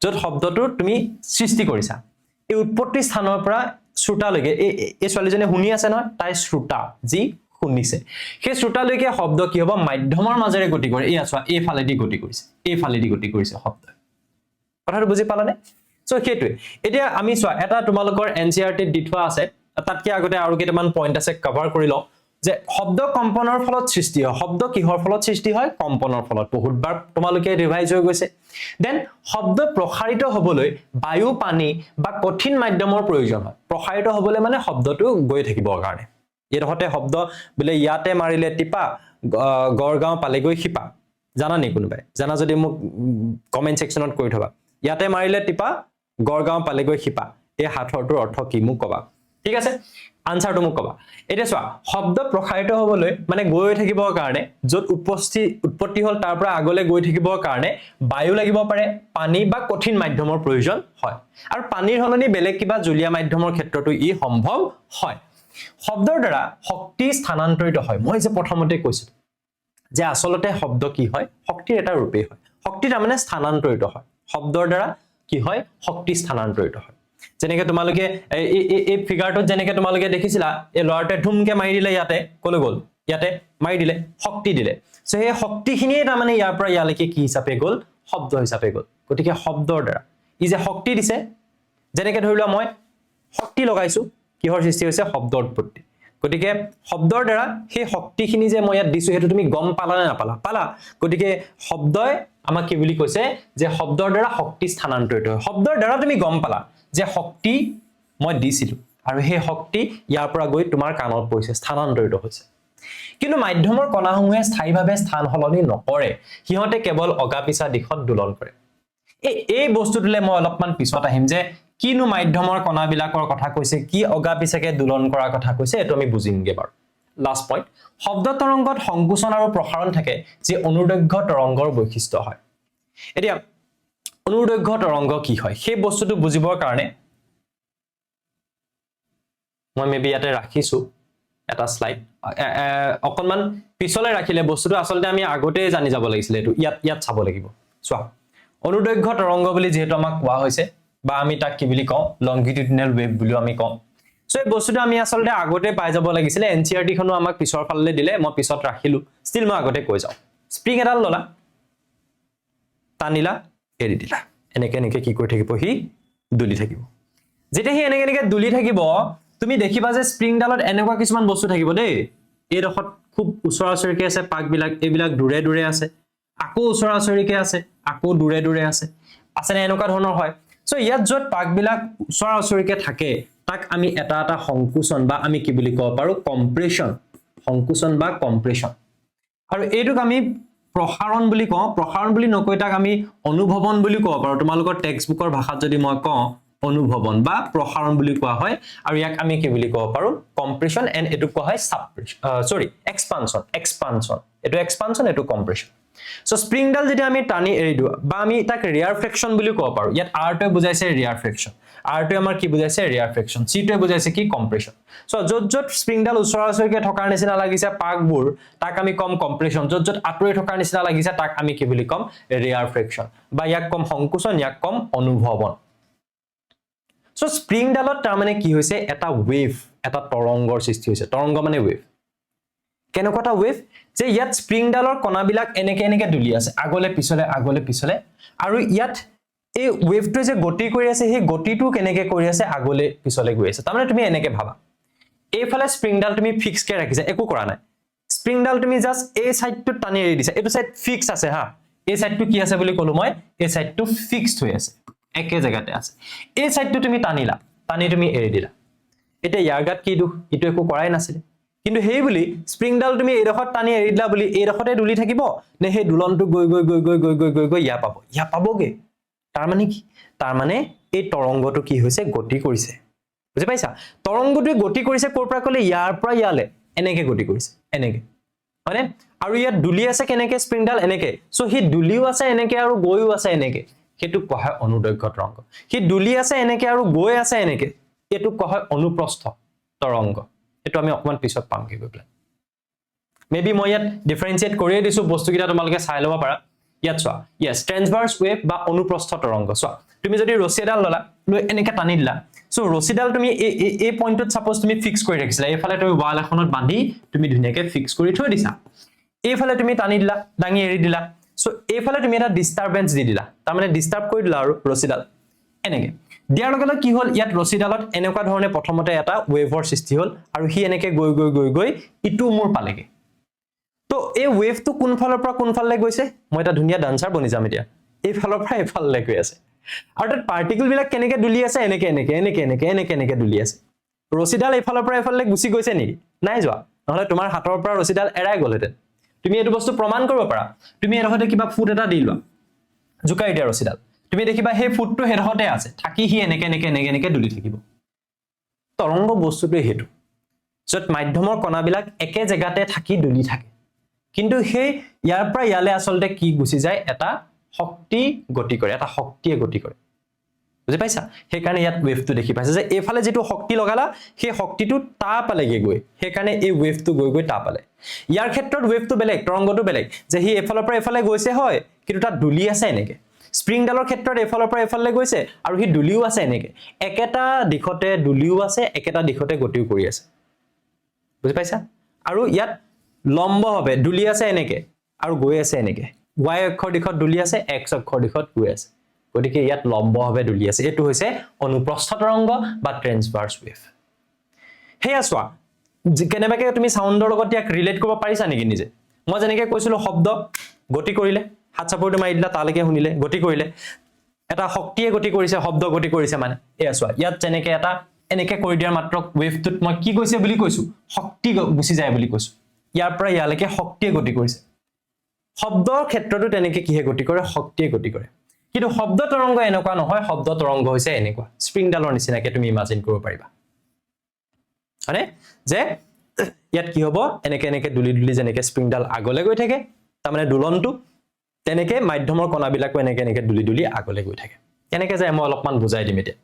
যত শব্দটো তুমি সৃষ্টি কৰিছা এই উৎপত্তি স্থানৰ পৰা শ্ৰোতালৈকে এই ছোৱালীজনে শুনি আছে নহয় তাই শ্ৰোতা যি শুনিছে সেই শ্ৰোতালৈকে শব্দ কি হ'ব মাধ্যমৰ মাজেৰে গতি কৰে এই আছোৱা এই ফালেদি গতি কৰিছে শব্দ কথাটো বুজি পালানে সো হেতুৱে এতিয়া আমি চোৱা এটা তোমালোকৰ এনচিআৰটি দি থোৱা আছে তাতকে আগতে আৰু কেইটামান পইণ্ট আছে কভাৰ কৰি লও যে শব্দ কম্পনৰ ফলত সৃষ্টি হয় শব্দ কিহৰ ফলত সৃষ্টি হয় কম্পনৰ ফলত বহুতবাৰ তোমালোকে ৰিভাইজ হৈ গৈছে দেন শব্দ প্ৰসাৰিত হ'বলৈ বায়ু পানী বা কঠিন মাধ্যমৰ প্ৰয়োজন হয় প্ৰসাৰিত হ'বলৈ মানে শব্দটো গৈ থাকিবৰ কাৰণে এৰহতে শব্দ বলে ইয়াতে মাৰিলে টিপা গড়গাঁও পালেগৈ খিপা জানা নি কোনোবাই জানা যদি মোক কমেন্ট সেকশনত কৈ থবা ইয়াতে মাৰিলে টিপা গড়গাঁও পালেগৈ খিপা এই হাতৰটোৰ অৰ্থ কি মোক কবা ঠিক আছে আনসাৰটো মোক কবা এটা চোৱা শব্দ প্ৰসাৰিত হ'বলৈ মানে গৈ থাকিবৰ কাৰণে যত উৎপত্তি হল তাৰ পৰা আগলৈ গৈ থাকিবৰ কাৰণে বায়ু লাগিব পাৰে পানী বা কঠিন মাধ্যমৰ প্ৰয়োজন হয় আৰু পানীৰ হলনি বেলেগ কিবা জুলীয়া মাধ্যমৰ ক্ষেত্ৰটো ই সম্ভৱ হয় শব্দৰ দ্বাৰা শক্তি স্থানান্তৰিত হয় মই যে প্ৰথমতে কৈছো যে আসলতে শব্দ কি হয় শক্তিৰ এটা ৰূপে হয় শক্তি তাৰ মানে স্থানান্তৰিত হয় শব্দৰ দ্বাৰা কি হয় শক্তি স্থানান্তৰিত হয় যেনেকৈ তোমালোকে এই ফিগাৰটো যেনেকৈ তোমালোকে দেখিছিলা এই লৰাতে ধুমকে মাৰি দিলে ইয়াতে কলে গল ইয়াতে মাৰি দিলে শক্তি দিলে সো এই শক্তিখিনিয়ে তাৰ মানে ইয়াৰ পৰা ইয়ালৈকে কি হিচাপে গল শব্দ হিচাপে গল গতিকে শব্দৰ দ্বাৰা ই যে শক্তি দিছে যেনেকৈ ধৰি লোৱা মই শক্তি লগাইছো কিহৰ সৃষ্টি হৈছে শব্দৰ উৎপত্তি গতিকে শব্দৰ দ্বাৰা সেই শক্তিখিনি যে মই ইয়াত দিছো হেতু তুমি গম পালা নে নাপালা পালা গতিকে শব্দই আমাক কি বুলি কৈছে যে শব্দৰ দ্বাৰা শক্তি স্থানান্তৰিত হয় শব্দৰ দ্বাৰা তুমি গম পালা যে শক্তি মই দিছিলো আৰু সেই শক্তি ইয়াৰ পৰা গৈ তোমাৰ কাণত পৰিছে স্থানান্তৰিত হৈছে কিন্তু মাধ্যমৰ কণাসমূহে স্থায়ীভাৱে স্থান সলনি নকৰে হিহতে কেৱল অগাপিছা দিশত দোলন কৰে এই বস্তুটোলে মই অলপমান পিছত আহিম যে কিনো মাধ্যমৰ কণাবিলাকৰ কথা কৈছে কি অগাপিছাকে দোলন কৰাৰ কথা কৈছে এটো আমি বুজিমগে বাৰু লাষ্ট পইণ্ট শব্দ তৰংগত সংকোচন আৰু প্ৰসাৰণ থাকে যে অনুদৈৰ্ঘ্য তৰংগৰ বৈশিষ্ট্য হয় এতিয়া অনুদৈৰ্ঘ্য তৰংগ কি হয় সেই বস্তুটো বুজিবৰ কাৰণে মই মেবি ইয়াতে ৰাখিছো এটা স্লাইড অকনমান পিছলৈ ৰাখিলে বস্তুটো আসলতে আমি আগতে জানি যাব লাগিছিল এটো ইয়াত চাব লাগিব চোৱা অনুদৈৰ্ঘ্য তৰংগ বুলি যেহেতু আমাক কোৱা হৈছে বা আমি তাক কি বুলি কওঁ লংগিটিউডিনেল ওয়েভ বুলি আমি কওঁ সো এই বস্তুটো আমি আসলতে আগতে পাই যাব লাগিছিল এনচিআৰটি খনো আমাক পিছৰ ফালে দিলে মই পিছত ৰাখিলো ষ্টিল মই আগতে কৈ যাওঁ স্প্ৰিং এডাল ললা টানিলা এৰি দিলা এনেকে কি কৰি থাকিব হি দুলি থাকিব যেতে হি এনেকে দুলি থাকিব তুমি দেখিবা যে স্প্ৰিংডালত এনেকুৱা কিছুমান বস্তু থাকিব দেই এই ৰখত খুব উচৰাচৰিকে আছে পাকবিলাক এইবিলাক দূৰে দূৰে আছে আকৌ উচৰাচৰিকে আছে আকৌ দূৰে দূৰে আছে নে এনেকুৱা ধৰণৰ হয় সো ইয়াত যত পাকবিলাক উচৰাচৰিকে থাকে তাক আমি এটা সংকোচন বা আমি কি বুলি কব পাৰো কম্প্ৰেছন সংকোচন বা কম্প্ৰেছন আৰু এইটোক আমি প্ৰসাৰণ বুলি কওঁ প্ৰসাৰণ বুলি নকৈ তাক আমি অনুভৱন বুলি কব পাৰো তোমালোকৰ টেক্সটবুকৰ ভাষাত যদি মই কওঁ অনুভৱন বা প্ৰসাৰণ বুলি কোৱা হয় আৰু ইয়াক আমি কি বুলি কব পাৰো কম্প্ৰেছন এন্ড এটো কোৱা হয় এক্সপানশন এটো এক্সপানশন এটো কম্প্ৰেছন সো স্প্ৰিংডাল যদি আমি টানি এৰি দিও বা আমি তাক ৰিয়াৰ ফ্ৰিকশন বুলি কব পাৰো ইয়াত r টোৱে বুজাইছে ৰিয়াৰ ফ্ৰিকশন r টোৱে আমাৰ কি বুজাইছে ৰিয়াৰ ফ্ৰিকশন c টোৱে বুজাইছে কি কম্প্ৰেছন সো যত স্প্ৰিংডাল উচৰাচৰিকে থকাৰ নিচিনা লাগিছে পাকবোৰ তাক আমি কম কম্প্ৰেছন যত আঁতৰি থকাৰ নিচিনা লাগিছে তাক আমি কি বুলি কম ৰিয়াৰ ফ্ৰিকশন বা ইয়াক কম সংকোচন ইয়াক কম অনুভৱন সো স্প্ৰিংডালত তাৰ মানে কি হৈছে এটা ওয়েভ এটা তৰংগৰ সৃষ্টি হৈছে তৰংগ মানে ওয়েভ কেনেকুৱা এটা ৱেভ যে ইয়াত স্প্ৰিংডালৰ কণাবিলাক এনেকে এনেকে দুলি আছে আগলে পিছলে আৰু ইয়াত এই ৱেভটো যে গতি কৰি আছে সেই গতিটো কেনেকে কৰি আছে আগলে পিছলে গৈ আছে তাৰমানে তুমি এনেকে ভাবা এইফালে স্প্ৰিংডাল তুমি ফিক্স কে ৰাখিছা একো কৰা নাই স্প্ৰিংডাল তুমি জাস্ট এই সাইডটো টানি এৰি দিছা এইটো সাইড ফিক্স আছে হা এই সাইডটো কি আছে বুলি কলো মই এই সাইডটো ফিক্সড হৈ আছে একে জায়গাতে আছে এই সাইডটো তুমি টানিলা টানি তুমি এৰি দিলা এটা ইয়াৰ গাত কি দুখ ইটো একো কৰাই নাছিল কিন্তু হেই বুলি স্প্ৰিংডাল তুমি এই ৰখত টানি এৰি দিলা বুলি এই ৰখতে দুলি থাকিব নে সেই দুলনটো গৈ ইয়া পাবগে তাৰ মানে কি তাৰ মানে এই তৰংগটো কি হৈছে গতি কৰিছে বুজি পাইছা তৰংগটোৱে গতি কৰিছে কোৰ পৰা কলে ইয়াৰ পৰা ইয়ালে এনেকে গতি কৰিছে এনেকে মানে আৰু ইয়াত দুলি আছে কেনেকে স্প্ৰিংডাল এনেকে সো হি দুলিও আছে এনেকে আৰু গৈও আছে এনেকে হেতু কয় অনুদৈৰ্ঘ্য তৰংগ হি দুলি আছে এনেকে আৰু গৈ আছে এনেকে এটু কয় অনুপ্ৰস্থ তৰংগ এটু আমি অকমান পিছত পামগে গৈ প্লাই মেবি মই ইয়াত ডিফাৰেন্সিয়েট কৰিয়ে দিছো বস্তু কিটা তোমালকে চাই লবা পাৰা ইয়াত চোৱা yes ট্ৰান্সভাৰ্স ৱেভ বা অনুপ্ৰস্থ তৰংগ চোৱা তুমি যদি ৰছিডাল ললা লৈ এনেকে টানি দিলা সো ৰছিডাল তুমি এই পইণ্টত সাপোজ তুমি ফিক্স কৰি ৰাখিছিলা এইফালে তুমি ওয়াল এখনত বান্ধি তুমি ধুনিয়াকে ফিক্স কৰি থৈ দিছা এইফালে তুমি টানি দিলা ডাঙি এৰি দিলা সো এইফালে তুমি এটা ডিস্টাৰবেন্স দি দিলা তাৰ মানে ডিস্টাৰ্ব কৰি দিলা আৰু ৰছিডাল এনেকে দিয়াৰ লগে লগে কি হল ইয়াত ৰছিডালত এনেকুৱা ধৰণে প্ৰথমতে এটা ৱেভৰ সৃষ্টি হল আৰু হি এনেকে গৈ ইটো মোৰ পালেগে তো এই ৱেভটো কোন ফালৰ পৰা কোন ফাললৈ গৈছে মই এটা ধুনিয়া ডান্সাৰ বনি যাম এতিয়া এই ফালৰ পৰা এই ফাললৈ গৈ আছে আৰু তাত পাৰ্টিকল বিলাক কেনেকে দুলি আছে এনেকে দুলি আছে ৰছিডাল এই ফালৰ পৰা এই ফাললৈ গুচি গৈছে নেকি নাই যোৱা নহলে তোমাৰ হাতৰ পৰা ৰছিডাল এৰাই গলহেতেন তুমি এটো বস্তু প্ৰমাণ কৰিব পাৰা তুমি এৰহতে কিবা ফুট এটা দি লোৱা জুকাই দিয়া ৰছিডাল তুমি দেখিবা সেই ফুটটো হেৰহতে আছে থাকি হি এনেকে দুলি থাকিব তৰংগ বস্তুটো হেতু যত মাধ্যমৰ কণাবিলাক একে জায়গাতে থাকি দুলি থাকে কিন্তু সেই ইয়াৰ পৰা ইয়ালে আসলতে কি গুছি যায় এটা শক্তি গতি কৰে এটা শক্তিয়ে গতি কৰে বুজি পাইছা সেই কাৰণে ইয়াত ৱেভটো দেখি পাইছা যে এফালে যেটো শক্তি লগালা সেই শক্তিটো তা পালেগে গৈ সেই কাৰণে এই ৱেভটো গৈ তা পালে ইয়াৰ ক্ষেত্ৰত ৱেভটো বেলেগ তৰংগটো বেলেগ যে হি এফালৰ পৰা এফালে গৈছে হয় কিন্তু তাত দুলি আছে এনেকে স্প্ৰিংডালৰ ক্ষেত্ৰত এফালৰ পৰা এফালে গৈছে আৰু হি দুলিও আছে এনেকে একেটা দিশতে দুলিও আছে একেটা দিশতে গতিও কৰি আছে বুজি পাইছা আৰু ইয়াত লম্ব হবে দুলি আছে এনেকে আৰু গৈ আছে এনেকে y অক্ষৰ দিশত দুলি আছে x অক্ষৰ দিশত গৈ আছে গতিকে ইয়াত লম্ব হবে দুলি আছে এটো হৈছে অনুপ্ৰস্থ তৰংগ বা ট্ৰান্সভাৰ্স ৱেভ হেয়া চোৱা কেনেবাকে তুমি সাউন্ডৰ লগত ইয়াক ৰিলেট কৰিব পাৰিছা নেকি নিজে মই যেনেকে কৈছিলো শব্দ গতি কৰিলে হাত চাপৰটো মাৰি দিলা তালৈকে শুনিলে গতি কৰিলে এটা শক্তিয়ে গতি কৰিছে শব্দ গতি কৰিছে মানে এয়া চোৱা ইয়াত যেনেকে এটা এনেকে কৰি দিয়াৰ মাত্ৰ ৱেভটোত মই কি কৈছে বুলি কৈছো শক্তি গুছি যায় বুলি কৈছো ইয়াৰ পৰা ইয়ালৈকে শক্তিয়ে গতি কৰিছে শব্দৰ ক্ষেত্ৰতো তেনেকে কিহে গতি কৰে শক্তিয়ে গতি কৰে কিন্তু শব্দ তৰংগ এনেকুৱা নহয় শব্দ তৰংগ হৈছে এনেকুৱা স্প্ৰিংডালৰ নিচিনাকে তুমি ইমাজিন কৰিব পাৰিবা মানে যে ইয়াত কি হ'ব এনেকে দুলি যেনেকে স্প্ৰিংডাল আগলৈ গৈ থাকে তাৰ মানে দুলনটো তেনেকে মাধ্যমৰ কণাবিলাকো এনেকে দুলি আগলৈ গৈ থাকে কেনেকে যায় মই অলপমান বুজাই দিম এতিয়া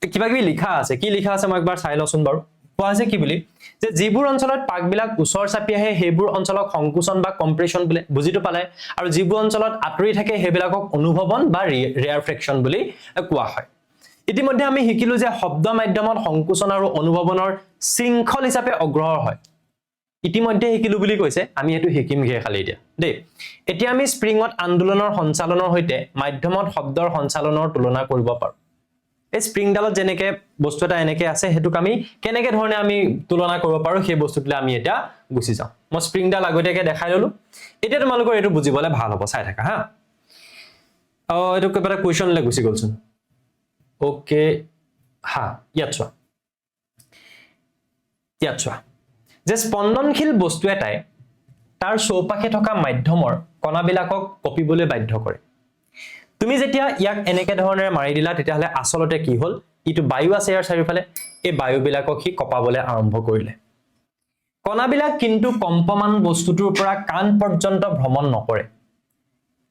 কিবা কি লিখা আছে কি লিখা আছে মই একবাৰ চাই লচোন বাৰু কোৱা আছে কি বুলি যে যিবোৰ অঞ্চলত পাকবিলাক উচৰ চাপি আহে সেইবোৰ অঞ্চলক সংকোচন বা কম্প্ৰেছন বুলি বুজিটো পালে আৰু যিবোৰ অঞ্চলত আতৰি থাকে সেইবিলাকক অনুভৱন বা ৰেয়াৰফ্ৰেকচন বুলি কোৱা হয় ইতিমধ্যে আমি শিকিলো যে শব্দ মাধ্যমত সংকোচন আৰু অনুভৱনৰ শৃংখল হিচাপে অগ্ৰহৰ হয় ইতিমধ্যে শিকিলো বুলি কৈছে আমি এটো শিকিমগে খালি এতিয়া দেই এতিয়া আমি স্প্ৰিংত আন্দোলনৰ সঞ্চালনৰ হৈতে মাধ্যমত শব্দৰ সঞ্চালনৰ তুলনা কৰিব পাৰো এই স্প্ৰিংডালত যেনেকে বস্তু এটা এনেকে আছে হেতুক আমি কেনেকে ধৰণে আমি তুলনা কৰিব পাৰো সেই বস্তুটোলে আমি এটা গুছি যাও মই স্প্ৰিংডাল আগতেকে দেখাই ললো এতিয়া তোমালোকৰ এটো বুজিবলে ভাল হ'ব চাই থাকা হা এটো কিবা কোৱেশ্চন লে গুছি গলচোন ওকে হা ইয়াত চোৱা যে স্পন্দনশীল বস্তু এটাই তাৰ চৌপাশে থকা মাধ্যমৰ কণাবিলাকক কপিবলৈ বাধ্য কৰে তুমি যেতিয়া ইয়াক এনেকে ধৰণে মাৰি দিলা তেতিয়া হলে আসলতে কি হল ইটো বায়ু আছে ইয়াৰ চাৰিওফালে এই বায়ুবিলাকক হি কপাবলৈ আৰম্ভ কৰিলে কণাবিলাক কিন্তু কম্পমান বস্তুটোৰ পৰা কাণ পৰ্যন্ত ভ্ৰমণ নকৰে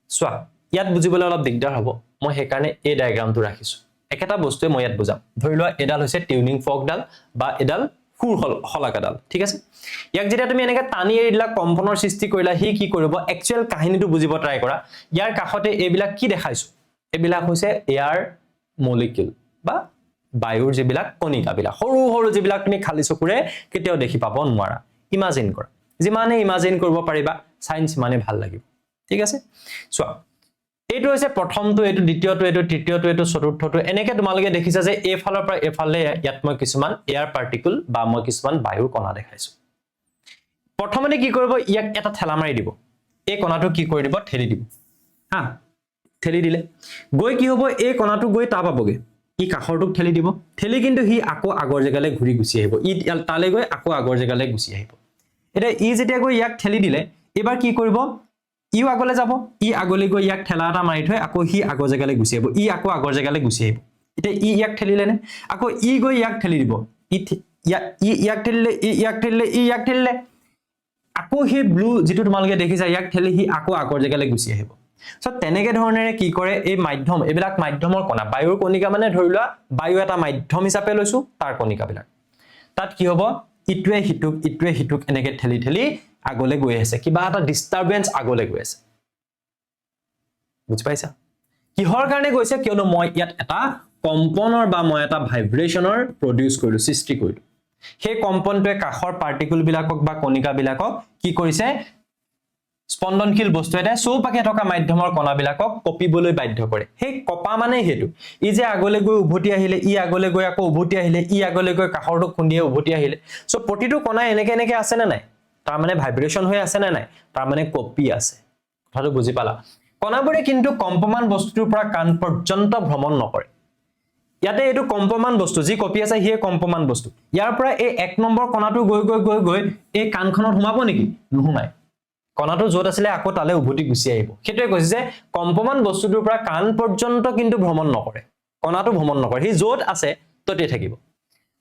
চোৱা ইয়াত বুজিবলৈ অলপ দিগদাৰ হ'ব মই সেই কাৰণে এই ডায়াগ্ৰামটো ৰাখিছো একেটা বস্তুৱে মই ইয়াত বুজাম ধৰি লোৱা এডাল হৈছে টিউনিং ফকডাল বা এডাল খুৰ হলাকাডাল ঠিক আছে ইয়াক যেতিয়া তুমি এনেকে টানি এৰি দিলা কম্পনৰ সৃষ্টি কৰিলা হি কি কৰিব একচুয়াল কাহিনীটো বুজিব ট্ৰাই কৰা ইয়াৰ কাখতে এইবিলাক কি দেখাইছো এইবিলাক হৈছে এয়াৰ মলিকিউল বা বায়ুৰ যিবিলাক কণিকাবিলাক সৰু সৰু যিবিলাক তুমি খালি চকুৰে কেতিয়াও দেখি পাব নোৱাৰা ইমাজিন কৰা যিমানে ইমাজিন কৰিব পাৰিবা সায়েন্স মানে ভাল লাগিব ঠিক আছে চোৱা এইটো হৈছে প্ৰথমটো এইটো দ্বিতীয়টো এইটো তৃতীয়টো এইটো চতুৰ্থটো এনেকৈ তোমালোকে দেখিছা যে এই ফালৰ পৰা এফালে ইয়াত মই কিছুমান এয়াৰ পাৰ্টিকল বা মই কিছুমান বায়ুৰ কণা দেখাইছো প্ৰথমতে কি কৰিব ইয়াক এটা ঠেলা মাৰি দিব এই কণাটো কি কৰি দিব ঠেলি দিব হা ঠেলি দিলে গৈ কি হ'ব এই কণাটো গৈ তা পাবগে ই কাখৰটোক ঠেলি দিব ঠেলি কিন্তু হি আকৌ আগৰ জেগালৈ ঘূৰি গুচি আহিব ই তালে গৈ আকৌ আগৰ জেগালৈ গুচি আহিব এটা ই যেতিয়া গৈ ইয়াক ঠেলি দিলে এবাৰ কি কৰিব ইও আগলৈ যাব ই আগলৈ গৈ ইয়াক ঠেলা এটা মাৰি থৈ আকৌ হি আগৰ জেগালৈ গুচি আহিব ই আকৌ আগৰ জেগালৈ গুচি আহিব এটা ই ইয়াক ঠেলিলে নে আকৌ ই গৈ ইয়াক ঠেলি দিব ইয়াক ঠেলিলে ই ইয়াক ঠেলিলে আকৌ হি ব্লু যেটো তোমালোকে দেখিছা ইয়াক ঠেলি হি আকৌ আগৰ জেগালৈ গুচি আহিব সো তেনেকে ধৰণেৰে কি কৰে এই মাধ্যম এবিলাক মাধ্যমৰ কণা বায়ুৰ কণিকা মানে ধৰিলোৱা বায়ু এটা মাধ্যম হিচাপে লৈছো তাৰ কণিকাবিলাক তাত কি হ'ব ইটোৱে হিতুক এনেকে ঠেলি ঠেলি আগলৈ গৈ আছে কিবা এটা ডিস্টাৰবেন্স আগলৈ গৈ আছে বুজি পাইছা কিহৰ কাৰণে গৈছে কিয়নো মই ইয়াত এটা কম্পনৰ বা মই এটা ভাইব্ৰেচনৰ প্ৰডিউস কৰিলো সৃষ্টি কৰিলো সেই কম্পনটোৱে কাখৰ পাৰ্টিকল বিলাকক বা কণিকা বিলাকক কি কৰিছে স্পন্দনশীল বস্তু এটা চৌপাকে থকা মাধ্যমৰ কণাবিলাকক কপিবলৈ বাধ্য কৰে সেই কপা মানে হেতু ই যে আগলৈ গৈ উভতি আহিলে ই আগলৈ গৈ আকৌ উভতি আহিলে ই আগলৈ গৈ কাখৰটো খুন্দিয়ে উভতি আহিলে সো প্ৰতিটো কণা এনেকে আছে না নাই তাৰ মানে ভাইব্ৰেচন হৈ আছে না নাই তাৰ মানে কপি আছে কথাটো বুজি পালা কণাবোৰে কিন্তু কম্পমান বস্তুৰ পৰা কাণ পৰ্যন্ত ভ্ৰমণ নকৰে ইয়াতে এটো কম্পমান বস্তু যি কপি আছে হিয়ে কম্পমান বস্তু ইয়াৰ পৰা এই 1 নম্বৰ কণাটো গৈ এই কাণখনত সোমাব নেকি নুহুমাই কণাটো যত আছিলে আকৌ তালে উভতি গুছি আহিব হেতুৱে কৈছে যে কম্পমান বস্তুটোৰ পৰা কাণ পৰ্যন্ত কিন্তু ভ্ৰমণ নকৰে কণাটো ভ্ৰমণ নকৰে হি যত আছে ততে থাকিব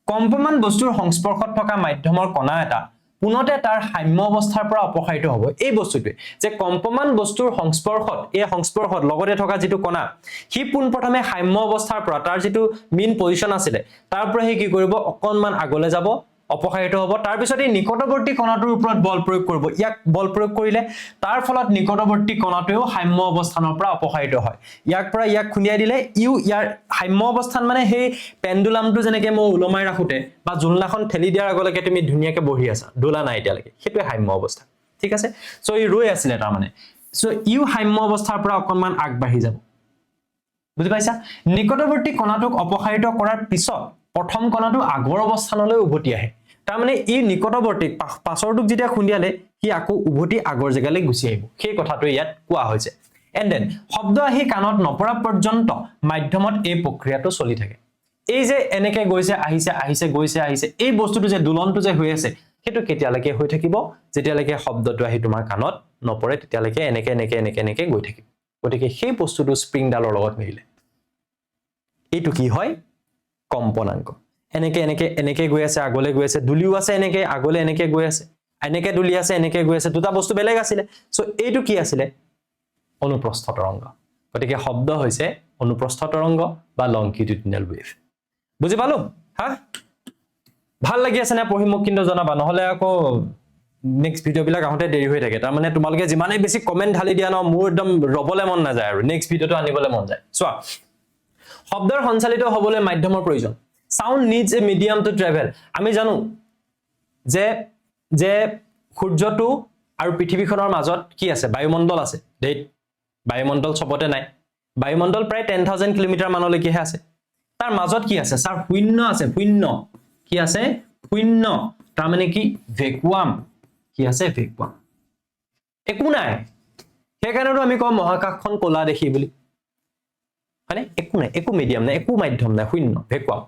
কম্পমান বস্তুৰ সংস্পৰ্শত থকা মাধ্যমৰ কণা এটা পুনতে তাৰ সাম্য অৱস্থাৰ পৰা অপসাৰিত হ'ব এই বস্তুটোৱে যে কম্পমান বস্তুৰ সংস্পৰ্শত লগতে থকা যেটো কণা হি পুন প্ৰথমে সাম্য অৱস্থাৰ পৰা তাৰ যেটো মিন পজিশন আছিল তাৰ পৰা হি কি কৰিব অকনমান আগলৈ যাব অপসাৰিত হ'ব তাৰ পিছত এই নিকটৱৰ্তী কণাটোৰ ওপৰত বল প্ৰয়োগ কৰিব ইয়াক বল প্ৰয়োগ কৰিলে তাৰ ফলত নিকটৱৰ্তী কণাটোও সাম্য অৱস্থানৰ পৰা অপসাৰিত হয় ইয়াক পৰা ইয়াক খুনিয়াই দিলে ইউ ইয়াৰ সাম্য অৱস্থান মানে সেই পেন্ডুলামটো যেনেকে মই উলমাই ৰাখোতে বা জুলনাখন ঠেলি দিয়াৰ আগলৈকে তুমি ধুনিয়াকে বহি আছা ডোলা নাই এতিয়ালৈকে হেতুৱে সাম্য অৱস্থা ঠিক আছে সো ই ৰৈ আছিল তাৰ মানে সো ইউ সাম্য অৱস্থাৰ পৰা অকনমান আগবাঢ়ি যাব বুজি পাইছা নিকটৱৰ্তী কণাটোক অপসাৰিত কৰাৰ পিছত প্ৰথম কণাটো আগৰ অৱস্থানলৈ উভতি আহে তাৰ মানে ই নিকটৱৰ্তী পাছৰটোক যেতিয়া খুন্দিয়ালে হি আকৌ উভতি আগৰ জেগালৈ গুছি আহিব সেই কথাটো ইয়াত কোৱা হৈছে এন্ড দেন শব্দ আহি কাণত নপৰা পৰ্যন্ত মাধ্যমত এই প্ৰক্ৰিয়াটো চলি থাকে এই যে এনেকে গৈছে আহিছে গৈছে আহিছে এই বস্তুটো যে দুলনটো যে হৈ আছে হেতু কেতিয়ালৈকে হৈ থাকিব যেতিয়ালৈকে শব্দটো আহি তোমাৰ কাণত নপৰে তেতিয়ালৈকে এনেকে গৈ থাকিব গতিকে সেই বস্তুটো স্প্ৰিং ডালৰ লগত মিলে এইটো কি হয় কম্পনাঙ্ক এনেকে গৈ আছে আগলৈ গৈ আছে দুলিও আছে এনেকে আগলৈ এনেকে গৈ আছে এনেকে দুলি আছে এনেকে গৈ আছে দুটা বস্তু বেলেগ আছিল সো এইটো কি আছিল অনুপ্ৰস্থ তৰংগ গতিকে শব্দ হৈছে অনুপ্ৰস্থ তৰংগ বা লংকিটিউডিনেল ওয়েভ বুজি পালো হা ভাল লাগি আছে না পঢ়ি মোক কিন্তু জনাবা নহলে আকৌ নেক্সট ভিডিও বিলাক আহতে দেৰি হৈ থাকে তাৰ মানে তোমালোকে যিমানে বেছি কমেন্ট ঢালি দিয়া ন মোৰ একদম ৰবলে মন না যায় আৰু নেক্সট ভিডিওটো আনিবলে মন যায় চোৱা শব্দৰ সঞ্চালিত হ'বলৈ মাধ্যমৰ প্ৰয়োজন sound needs a medium to travel আমি জানো যে সূৰ্যটো আৰু পৃথিৱীখনৰ মাজত কি আছে বায়ুমণ্ডল আছে দেট বায়ুমণ্ডল সবতে নাই বায়ুমণ্ডল প্ৰায় 10000 কিলোমিটাৰ মানলৈকে আছে তাৰ মাজত কি আছে স্যাৰ শূন্য আছে শূন্য কি আছে শূন্য তাৰ মানে কি ভেকুৱাম কি আছে ভেকুৱাম একো নাই সেইকাৰণে আমি কম মহাকাশখন কলা দেখি বুলি মানে একো নাই একো মিডিয়াম নাই একো মাধ্যম নাই শূন্য ভেকুৱাম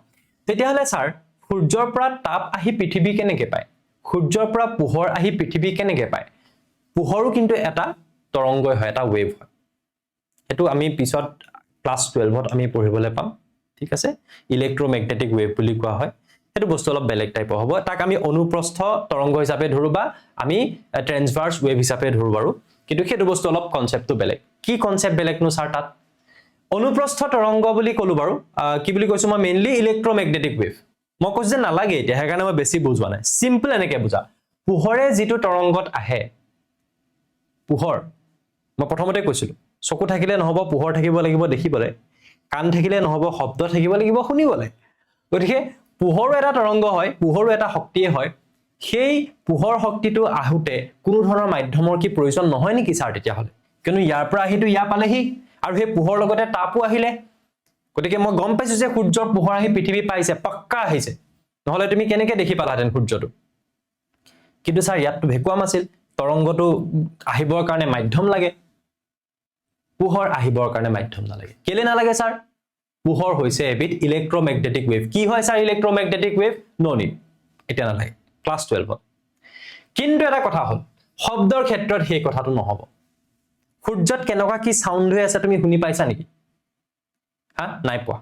তেতিয়াহলে স্যাৰ সূৰ্যৰ পৰা তাপ আহি পৃথিৱী কেনেকৈ পায় সূৰ্যৰ পৰা পোহৰ আহি পৃথিৱী কেনেকৈ পায় পোহৰো কিন্তু এটা তৰংগই হয় এটা ওয়েভ হয় এটো আমি পিছত ক্লাস 12ত আমি পঢ়িবলৈ পাম ঠিক আছে ইলেক্ট্ৰোমেগনেটিক ওয়েভ বুলি কোৱা হয় এটো বস্তু অলপ বেলেগ টাইপৰ হ'ব তাক আমি অনুপ্ৰস্থ তৰংগ হিচাপে ধৰু বা আমি ট্ৰান্সভাৰ্স ওয়েভ হিচাপে ধৰু বাৰু কিন্তু হেতু বস্তু অলপ কনসেপ্টটো বেলেগ কি কনসেপ্ট বেলেগ নো স্যাৰ তাত অনুপ্ৰস্থ তৰংগ বুলি কলো বাৰু কি বুলি কৈছো মই মেইনলি ইলেক্ট্ৰোমেগনেটিক ওয়েভ মই কৈছো যে নালাগে এতিয়া হেকাৰণে মই বেছি বুজোৱা নাই সিম্পল এনেকে বুজা পোহৰে যেটো তৰংগত আহে পোহৰ মই প্ৰথমতে কৈছিলো চকু থাকিলে নহব পোহৰ থাকিব লাগিব দেখিবলে কাণ থাকিলে নহব শব্দ থাকিব লাগিব শুনিবলে গতিকে পোহৰো এটা তৰংগ হয় পোহৰো এটা শক্তিয়ে হয় সেই পোহৰ শক্তিটো আহুতে কোনো ধৰণৰ মাধ্যমৰ কি প্ৰয়োজন নহয় নেকি স্যাৰ তেতিয়া হলে কিন্তু ইয়াৰ পৰা আহিটো ইয়া পালেহি আৰু সেই পোহৰ লগতে তাপো আহিলে গতিকে মই গম পাইছো যে সূৰ্যৰ পোহৰ আহি পৃথিৱী পাইছে পাক্কা আহিছে নহলে তুমি কেনেকৈ দেখি পালাহেঁতেন সূৰ্যটো কিন্তু স্যাৰ ইয়াতটো ভেকুৱাম আছিল তৰংগটো আহিবৰ কাৰণে মাধ্যম লাগে পোহৰ আহিবৰ কাৰণে মাধ্যম নালাগে কেলে নালাগে স্যাৰ পোহৰ হৈছে এবিধ ইলেক্ট্ৰমেগনেটিক ৱেভ কি হয় স্যাৰ ইলেক্ট্ৰমেগনেটিক ৱেভ নো নিড এটা নালাগে ক্লাস 12 কিন্তু এটা কথা হল শব্দৰ ক্ষেত্ৰত সেই কথাটো নহব সূৰ্যত কেনেকুৱা কি সাউন্ড হৈ আছে তুমি শুনি পাইছা নেকি হা নাই পোৱা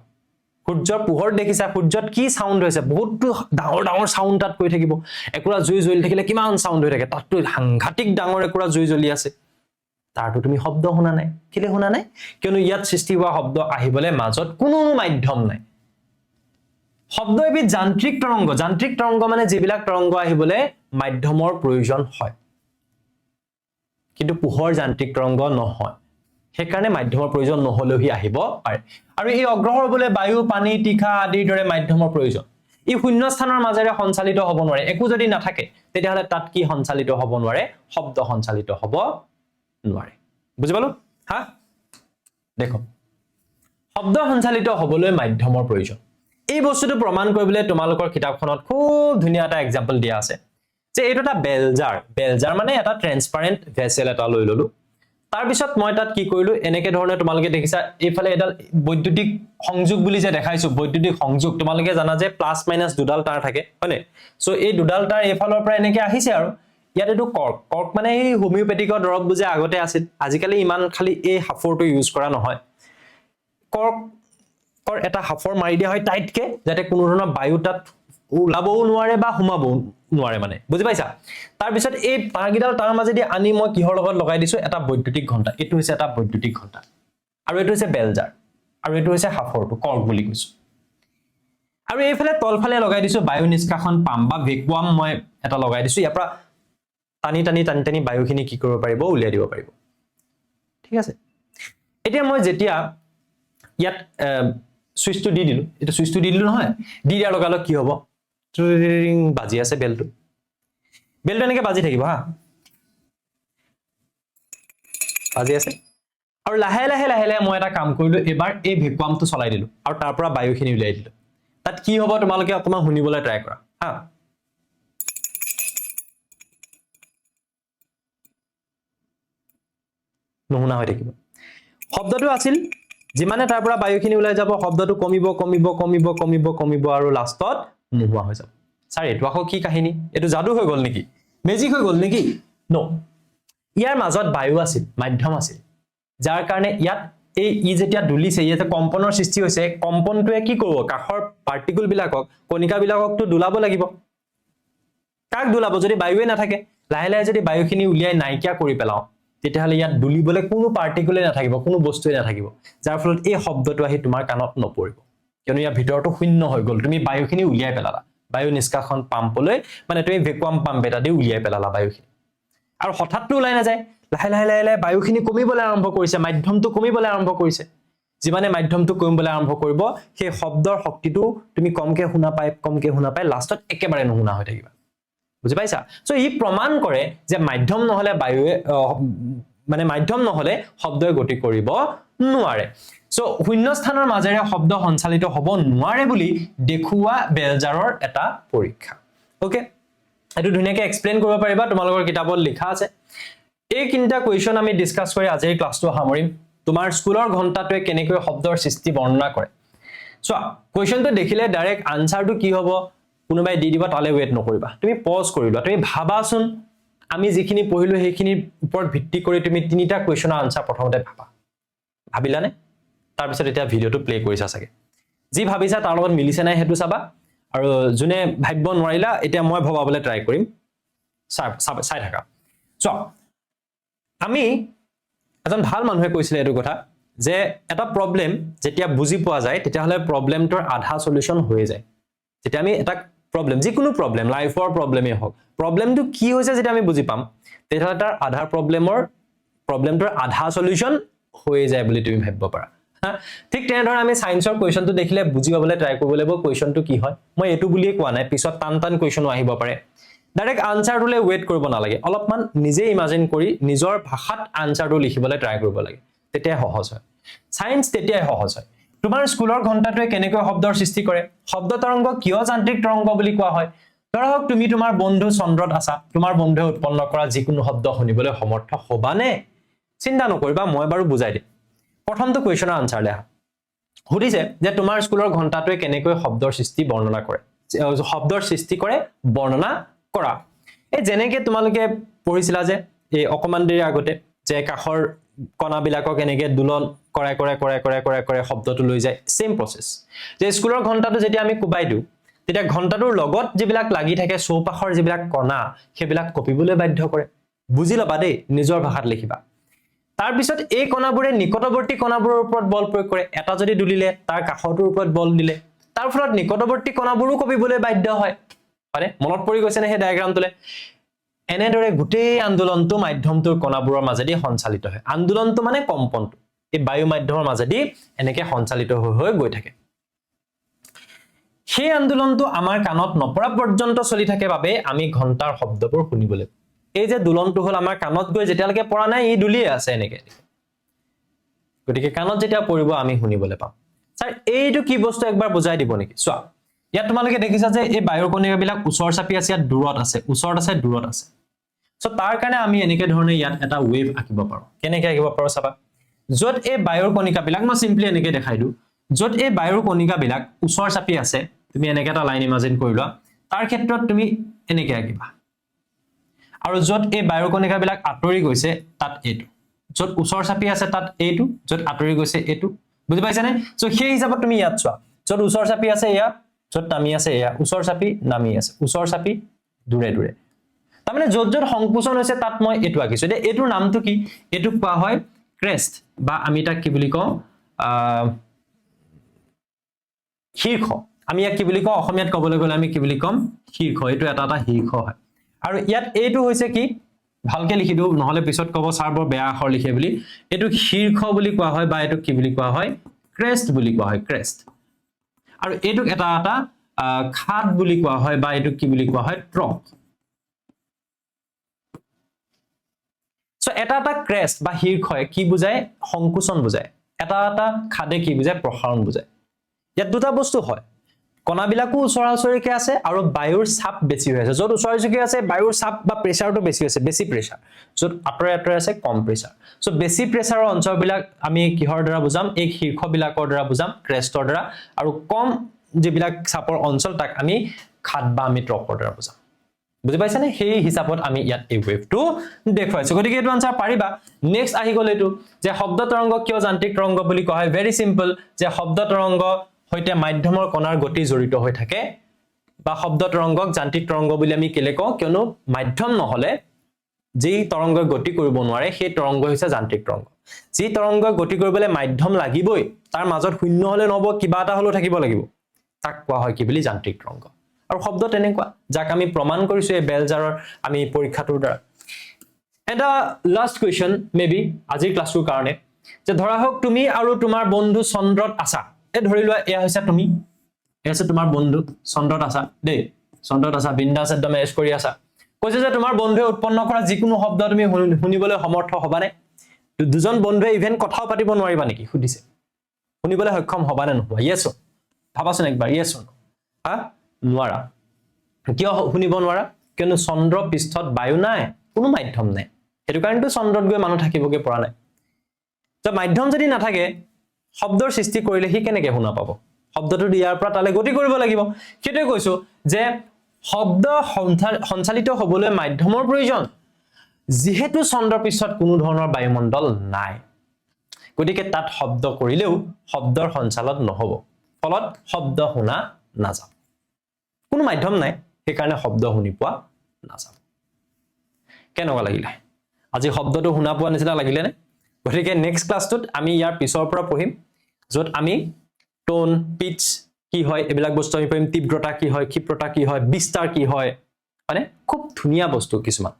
সূৰ্যৰ পোহৰ দেখিছা সূৰ্যত কি সাউন্ড হৈছে বহুতটো ডাঙৰ ডাঙৰ সাউন্ড তাত কৈ থাকিব একুৰা জুই জ্বলি থাকিলে কিমান সাউন্ড হৈ থাকে তাতটো সাংঘাতিক ডাঙৰ একুৰা জুই জ্বলি আছে তাৰটো তুমি শব্দ শুনা নাই কিলে শুনা নাই কিয়নো ইয়াত সৃষ্টি হোৱা শব্দ আহিবলে মাজত কোনো মাধ্যম নাই শব্দ এবিধ যান্ত্ৰিক তৰংগ মানে যিবিলাক তৰংগ আহিবলে মাধ্যমৰ প্ৰয়োজন হয় কিন্তু পোহৰ যান্ত্ৰিক তৰংগ নহয় সেইকাৰণে মাধ্যমৰ প্ৰয়োজন নহলৈহি আহিব পাৰে আৰু এই অগ্ৰহৰ বলে বায়ু পানী তীখা আদিৰ দৰে মাধ্যমৰ প্ৰয়োজন ই শূন্য স্থানৰ মাজেৰে সঞ্চালিত হ'ব নোৱাৰে একো যদি নাথাকে তেতিয়াহলে তাত কি সঞ্চালিত হ'ব নোৱাৰে শব্দ সঞ্চালিত হ'ব নোৱাৰে বুজি পালো হা দেখো শব্দ সঞ্চালিত হ'বলৈ মাধ্যমৰ প্ৰয়োজন এই বস্তুটো প্ৰমাণ কৰিবলৈ তোমালোকৰ কিতাপখনত খুব ধুনীয়া এটা এক্সাম্পল দিয়া আছে যে এইটো এটা বেলজাৰ মানে এটা ট্ৰান্সপাৰেন্ট ভেসেল এটা লৈ ললো তাৰ পিছত মই তাত কি কৰিলো এনেকে ধৰণে তোমালোকে দেখিছা এইফালে এডাল বৈদ্যুতিক সংযোগ বুলি যে দেখাইছো বৈদ্যুতিক সংযোগ তোমালোকে জানা যে প্লাস মাইনাস দুডাল তার থাকে হয়নে সো এই দুডাল তার এফালৰ পৰা এনেকে আহিছে আৰু ইয়াত এটো কৰ্ক মানে এই হোমিওপ্যাথিকৰ দৰব বুজে আগতে আছিল আজিকালি ইমান খালি এই হাফৰটো ইউজ কৰা নহয় কৰ্কৰ এটা হাফৰ মাৰি দিয়া হয় টাইটকে যাতে কোনো ধৰণৰ বায়ু তাত ওলাবও নোৱাৰে বা সোমাবও নোৱাৰে মানে বুজি পাইছা তাৰ পিছত এই তাৰগিডাল তাৰ মাজেদি আনি মই কিহৰ লগত লগাই দিছো এটা বৈদ্যুতিক ঘণ্টা এটো হৈছে এটা বৈদ্যুতিক ঘণ্টা আৰু এটো হৈছে বেলজাৰ আৰু এটো হৈছে হাফৰটো কৰ্ক বুলি কৈছো আৰু এইফালে তলফালে লগাই দিছো বায়ু নিষ্কাশন পাম্প বা ভেকুৱাম মই এটা লগাই দিছো ইয়াৰ পৰা টানি বায়ুখিনি কি কৰিব পাৰিব উলিয়াই দিব পাৰিব ঠিক আছে এতিয়া মই যেতিয়া ইয়াত সুইচটো দি দিলো এটা সুইচটো দি দিলো নহয় দি দিয়াৰ লগালগ কি হ'ব ট্ৰিং বাজি আছে বেলটো এনেকে বাজি থাকিব হা বাজি আছে আৰু লাহে লাহে মই এটা কাম কৰিলো এবাৰ এই ভেকুৱামটো চলাই দিলো আৰু তাৰ পৰা বায়ুখিনি উলিয়াই দিলো তাত কি হ'ব তোমালোকে অকমান শুনিবলৈ ট্ৰাই কৰা হা নুশুনা হৈ থাকিব শব্দটো আছিল যিমানে তাৰ পৰা বায়ুখিনি ওলাই যাব শব্দটো কমিব আৰু লাষ্টত নোহোৱা হৈ যাব স্যাৰ এটো আকৌ কি কাহিনী এটো জাদু হৈ গল নেকি মেজিক হৈ গল নেকি নো ইয়াৰ মাজত বায়ু আছিল মাধ্যম আছিল যাৰ কাৰণে ইয়াত এই ই যেতিয়া দুলিছে ইয়াতে কম্পনৰ সৃষ্টি হৈছে কম্পনটোৱে কি কৰিব কাখৰ পাৰ্টিকুল বিলাকক কণিকা বিলাককটো দুলাব লাগিব কাক দুলাব যদি বায়ুৱে নাথাকে লাহে লাহে যদি বায়ুখিনি উলিয়াই নাইকিয়া কৰি পেলাও তেতিয়াহলে ইয়াত দুলিবলৈ কোনো পাৰ্টিকুলে নাথাকিব কোনো বস্তুৱে নাথাকিব যাৰ ফলত এই শব্দটো আহি তোমাৰ কাণত নপৰিব কিয়নো ইয়াৰ ভিতৰটো শূন্য হৈ গল তুমি বায়ুখিনি উলিয়াই পেলালা বায়ু নিষ্কাশন পাম্পলৈ মানে তুমি ভেকুৱাম পাম্প এটা দি উলিয়াই পেলালা বায়ুখিনি আৰু হঠাৎটো ওলাই নাযায় লাহে লাহে বায়ুখিনি কমিবলৈ আৰম্ভ কৰিছে মাধ্যমটো কমিবলৈ আৰম্ভ কৰিছে যিমানে মাধ্যমটো কমিবলৈ আৰম্ভ কৰিব সেই শব্দৰ শক্তিটো তুমি কমকে শুনা পাই লাষ্টত একেবাৰে নুশুনা হৈ থাকিবা বুজি পাইছা সো ই প্ৰমাণ কৰে যে মাধ্যম নহলে বায়ুৱে মানে মাধ্যম নহলে শব্দই গতি কৰিব নোৱাৰে সো শূন্য স্থানৰ মাজেৰে শব্দ সঞ্চালিত হ'ব নোৱাৰে বুলি দেখুৱা বেলজাৰৰ এটা পৰীক্ষা ওকে এটো ধুনীয়াকৈ এক্সপ্লেইন কৰিব পাৰিবা তোমালোকৰ কিতাপত লিখা আছে এই তিনিটা কোৱেশ্চন আমি ডিসকাস কৰি আজিৰ ক্লাসটো সামৰিম তোমাৰ স্কুলৰ ঘণ্টাটোৱে কেনেকৈ শব্দৰ সৃষ্টি বৰ্ণনা কৰে সো কোৱেশ্চনটো দেখিলে ডাইৰেক্ট আনসাৰটো কি হ'ব কোনোবাই দি দিবা তালে ওয়েট নকৰিবা তুমি পজ কৰি লোৱা তুমি ভাবাচোন আমি যিখিনি পঢ়িলো সেইখিনি ওপৰত ভিত্তি কৰি তুমি তিনিটা কোৱেশ্চনৰ আনসাৰ প্ৰথমতে ভাবিলানে তাৰ পিছত এটা ভিডিওটো প্লে কৰিছা সাগে যি ভাবিছা তাৰ লগত মিলিছে নাই হেতু চাবা আৰু জুনে ভাবিব নোৱাৰিলা এতিয়া মই ভবাবলৈ ট্ৰাই কৰিম চাই থাকা সো আমি এজন ভাল মানুহে কৈছিল এটো কথা যে এটা প্ৰবলেম যেতিয়া বুজি পোৱা যায় তেতিয়াহলে প্ৰবলেমটোৰ আধা সলিউশন হৈ যায় যেতিয়া আমি এটা প্ৰবলেম যিকোনো প্ৰবলেম লাইফৰ প্ৰবলেমে হওক প্ৰবলেমটো কি হৈছে যেতিয়া আমি বুজি পাম তেতিয়াহলে তাৰ আধা প্ৰবলেমটোৰ আধা সলিউশন হৈ যায় বুলি তুমি ভাবিব পাৰা ঠিক তেনেদৰে আমি সায়েন্সৰ কোৱেশ্চনটো দেখিলে বুজি পাবলৈ ট্ৰাই কৰিব লাগিব কোৱেশ্চনটো কি হয় মই এটো বুলিয়ে কোৱা নাই পিছত টান কোৱেশ্চনো আহিব পাৰে ডাইৰেক্ট আনসাৰটোলৈ ৱেইট কৰিব নালাগে অলপমান নিজে ইমাজিন কৰি নিজৰ ভাষাত আনসাৰটো লিখিবলৈ ট্ৰাই কৰিব লাগে তেতিয়া সহজ হয় সায়েন্স তেতিয়াই সহজ হয় তোমাৰ স্কুলৰ ঘণ্টাটোৱে কেনেকৈ শব্দৰ সৃষ্টি কৰে শব্দ তৰংগ কিয় যান্ত্ৰিক তৰংগ বুলি কোৱা হয় ধৰা হওক তুমি তোমাৰ বন্ধু চন্দ্ৰত আছা তোমাৰ বন্ধুৱে উৎপন্ন কৰা যিকোনো শব্দ শুনিবলৈ সমৰ্থ হবানে চিন্তা নকৰিবা মই বাৰু বুজাই দিম প্ৰথমটো কোৱেশ্চনৰ আনসাৰ লেখা সুধিছে যে তোমাৰ স্কুলৰ ঘণ্টাটোৱে কেনেকৈ শব্দৰ সৃষ্টি বৰ্ণনা কৰে শব্দৰ সৃষ্টি কৰে বৰ্ণনা কৰা এই যেনেকৈ তোমালোকে পঢ়িছিলা যে এই অকমান দেৰি আগতে যে কাখৰ কণাবিলাকক এনেকৈ দুলন কৰাই কৰাই কৰাই কৰাই কৰাই কৰাই শব্দটো লৈ যায় সেম প্ৰসেস যে স্কুলৰ ঘণ্টাটো যেতিয়া আমি কুবাই দিও তেতিয়া ঘণ্টাটোৰ লগত যিবিলাক লাগি থাকে চৌপাশৰ যিবিলাক কণা সেইবিলাক কপিবলৈ বাধ্য কৰে বুজি লবা দেই নিজৰ ভাষাত লিখিবা তাৰ পিছত এই কণাবোৰে নিকটৱৰ্তী কণাবোৰৰ ওপৰত বল প্ৰয়োগ কৰে এটা যদি দুলিলে তাৰ কাখৰটোৰ ওপৰত বল দিলে তাৰ ফলত নিকটৱৰ্তী কণাবোৰো কপিবলৈ বাধ্য হয় মানে মনত পৰি গৈছে নে হে ডায়াগ্ৰামটোলে এনেদৰে গোটেই আন্দোলনটো মাধ্যমটোৰ কণাবোৰৰ মাজেদি সঞ্চালিত হয় আন্দোলনটো মানে কম্পনটো এই বায়ু মাধ্যমৰ মাজেদি এনেকৈ সঞ্চালিত হৈ গৈ থাকে সেই আন্দোলনটো আমাৰ কাণত নপৰা পৰ্যন্ত চলি থাকে বাবে আমি ঘণ্টাৰ শব্দবোৰ শুনিবলৈ এই যে দুলনটো হল আমাৰ কাণত গৈ যেতিয়ালৈকে পৰা নাই ই দুলিয়ে আছে এনেকৈ গতিকে কাণত যেতিয়া পৰিব আমি শুনিবলৈ পাম স্যাৰ এইটো কি বস্তু একবাৰ বুজাই দিব নেকি চোৱা ইয়াত তোমালোকে দেখিছা যে এই বায়ুৰ কণিকাবিলাক ওচৰ চাপি আছে ইয়াত দূৰত আছে ওচৰত আছে দূৰত আছে সো তাৰ কাৰণে আমি এনেকৈ ধৰণে ইয়াত এটা ওয়েভ আঁকিব পাৰো কেনেকৈ আঁকিব পাৰো চাবা যত এই বায়ুৰ কণিকাবিলাক মই সিম্পলি এনেকৈ দেখাই দিও যত এই বায়ুৰ কণিকাবিলাক ওচৰ চাপি আছে তুমি এনেকৈ এটা লাইন ইমাজিন কৰি লোৱা তাৰ ক্ষেত্ৰত তুমি এনেকৈ আঁকিবা আৰু যত এই বায়ুৰ কণিকাবিলাক আঁতৰি গৈছে তাত এইটো যত ওচৰ চাপি আছে তাত এইটো যত আঁতৰি গৈছে এইটো বুজি পাইছানে সো সেই হিচাপত তুমি ইয়াত চোৱা যত ওচৰ চাপি আছে ইয়াত যত নামি আছে এয়া ওচৰ চাপি নামি আছে ওচৰ চাপি দূৰে দূৰে তাৰমানে যত যত সংকোচন হৈছে তাত মই এইটো আঁকিছো এতিয়া এইটোৰ নামটো কি এইটো কোৱা হয় ক্ৰেষ্ট বা আমি তাক কি বুলি কওঁ শীৰ্ষ আমি ইয়াক কি বুলি কওঁ অসমীয়াত ক'বলৈ গ'লে আমি কি বুলি কম শীৰ্ষ এইটো এটা এটা শীৰ্ষ হয় আৰু ইয়াত এইটো হৈছে কি ভালকে লিখি দিও নহলে পিছত ক'ব স্যাৰ বৰ বেয়া আখৰ লিখে বুলি এইটো শীৰ্ষ বুলি কোৱা হয় বা এইটো কি বুলি কোৱা হয় ক্ৰেষ্ট বুলি কোৱা হয় ক্ৰেষ্ট আৰু এইটোক এটা এটা খাদ বুলি কোৱা হয় বা এইটোক কি বুলি কোৱা হয় ট্ৰক সো এটা এটা ক্ৰেষ্ট বা শীৰ্ষই কি বুজায় সংকোচন বুজায় এটা এটা খাদে কি বুজায় প্ৰসাৰণ বুজায় ইয়াত দুটা বস্তু হয় কণাবিলাকো ওচৰাওচৰিকে আছে আৰু বায়ুৰ চাপ বেছি হৈ আছে যত ওচৰাওচৰিকে আছে বায়ুৰ চাপ বা প্ৰেছাৰটো বেছি হৈছে বেছি প্ৰেছাৰ যত আঁতৰে আঁতৰে আছে কম প্ৰেছাৰ সো বেছি প্ৰেছাৰৰ অঞ্চলবিলাক আমি কিহৰ দ্বাৰা বুজাম এই শীৰ্ষবিলাকৰ দ্বাৰা বুজাম ক্ৰেষ্টৰ দ্বাৰা আৰু কম যিবিলাক চাপৰ অঞ্চল তাক আমি খাদ বা আমি ট্ৰকৰ দ্বাৰা বুজাম বুজি পাইছানে সেই হিচাপত আমি ইয়াত এই ওয়েভটো দেখুৱাইছো গতিকে এইটো আনসাৰ পাৰিবা নেক্সট আহি গ'ল এইটো যে শব্দ তৰংগ কিয় যান্ত্ৰিক তৰংগ বুলি কোৱা হয় ভেৰি সিম্পল যে শব্দ তৰংগ হৈতে মাধ্যমৰ কণাৰ গতি জড়িত হৈ থাকে বা শব্দ তৰংগক যান্ত্ৰিক তৰংগ বুলি আমি কেলে কওঁ কিয়নো মাধ্যম নহলে যি তৰংগই গতি কৰিব নোৱাৰে সেই তৰংগ হৈছে যান্ত্ৰিক তৰংগ যি তৰংগই গতি কৰিবলৈ মাধ্যম লাগিবই তাৰ মাজত শূন্য হলে নহব কিবা এটা হলো থাকিব লাগিব তাক কোৱা হয় কি বুলি যান্ত্ৰিক তৰংগ আৰু শব্দ তেনেকুৱা যাক আমি প্ৰমাণ কৰিছো এই বেলজাৰৰ আমি পৰীক্ষাটোৰ দ্বাৰা এটা লাষ্ট কোৱেশ্চন মেবি আজিৰ ক্লাছটোৰ কাৰণে যে ধৰা হওক তুমি আৰু তোমাৰ বন্ধু চন্দ্ৰত আছা এই ধৰি লোৱা এয়া হৈছে তুমি এয়া হৈছে তোমাৰ বন্ধু চন্দ্ৰত আছা দেই চন্দ্ৰত আছা বিন্দাছ একদম এছ কৰি আছা কৈছে যে তোমাৰ বন্ধুৱে উৎপন্ন কৰা যিকোনো শব্দ তুমি শুনিবলৈ সমৰ্থ হবানে দুজন বন্ধুৱে ইভেন কথাও পাতিব নোৱাৰিবা নেকি সুধিছে শুনিবলৈ সক্ষম হবানে নোহোৱা ইয়েছ ভাবাচোন একবাৰ ইয়েছ হা নোৱাৰা কিয় শুনিব নোৱাৰা কিয়নো চন্দ্ৰ পৃষ্ঠত বায়ু নাই কোনো মাধ্যম নাই সেইটো কাৰণেতো চন্দ্ৰত গৈ মানুহ থাকিবগে পৰা নাই তো মাধ্যম যদি নাথাকে শব্দৰ সৃষ্টি কৰিলে হি কেনেকৈ শুনা পাব শব্দটো দিয়াৰ পৰা তালে গতি কৰিব লাগিব কেতে কৈছো যে শব্দ সঞ্চালিত হ'বলৈ মাধ্যমৰ প্ৰয়োজন যেহেতু চন্দ্ৰপৃষ্ঠত কোনো ধৰণৰ বায়ুমণ্ডল নাই গতিকে তাত শব্দ কৰিলেও শব্দৰ সঞ্চালন নহব ফলত শব্দ শুনা নাযাব কোনো মাধ্যম নাই সেই কাৰণে শব্দ শুনি পোৱা নাযাব কেনেকুৱা লাগিলে আজি শব্দটো শুনা পোৱা নিচিনা লাগিলে নে গতিকে নেক্সট ক্লাছটোত আমি ইয়াৰ পিছৰ পৰা পঢ়িম য'ত আমি টোন পিচ কি হয় এবিলাক বস্তু আমি পঢ়িম তীব্ৰতা কি হয় ক্ষিপ্ৰতা কি হয় বিস্তাৰ কি হয় মানে খুব ধুনীয়া বস্তু কিছুমান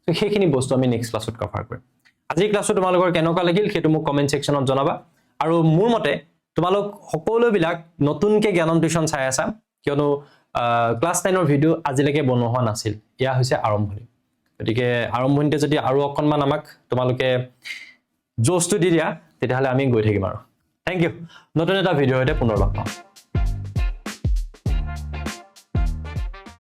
তো সেইখিনি বস্তু আমি নেক্সট ক্লাছত কভাৰ কৰিম আজিৰ ক্লাছটো তোমালোকৰ কেনেকুৱা লাগিল সেইটো মোক কমেন্ট সেকশনত জনাবা আৰু মোৰ মতে তোমালোক সকলোবিলাক নতুনকে জ্ঞানম টিউচন চাই আছা কিয়নো ক্লাছ 10ৰ ভিডিঅ' আজিলৈকে বনোৱা হোৱা নাছিল এয়া হৈছে আৰম্ভণি গতিকে আৰম্ভণিতে যদি আৰু অকণমান আমাক তোমালোকে জোছটো দি দিয়া তেতিয়াহ'লে আমি গৈ থাকিম আৰু থ্যাংক ইউ নতুন এটা ভিডিঅ'তে পুনৰ লগ পাম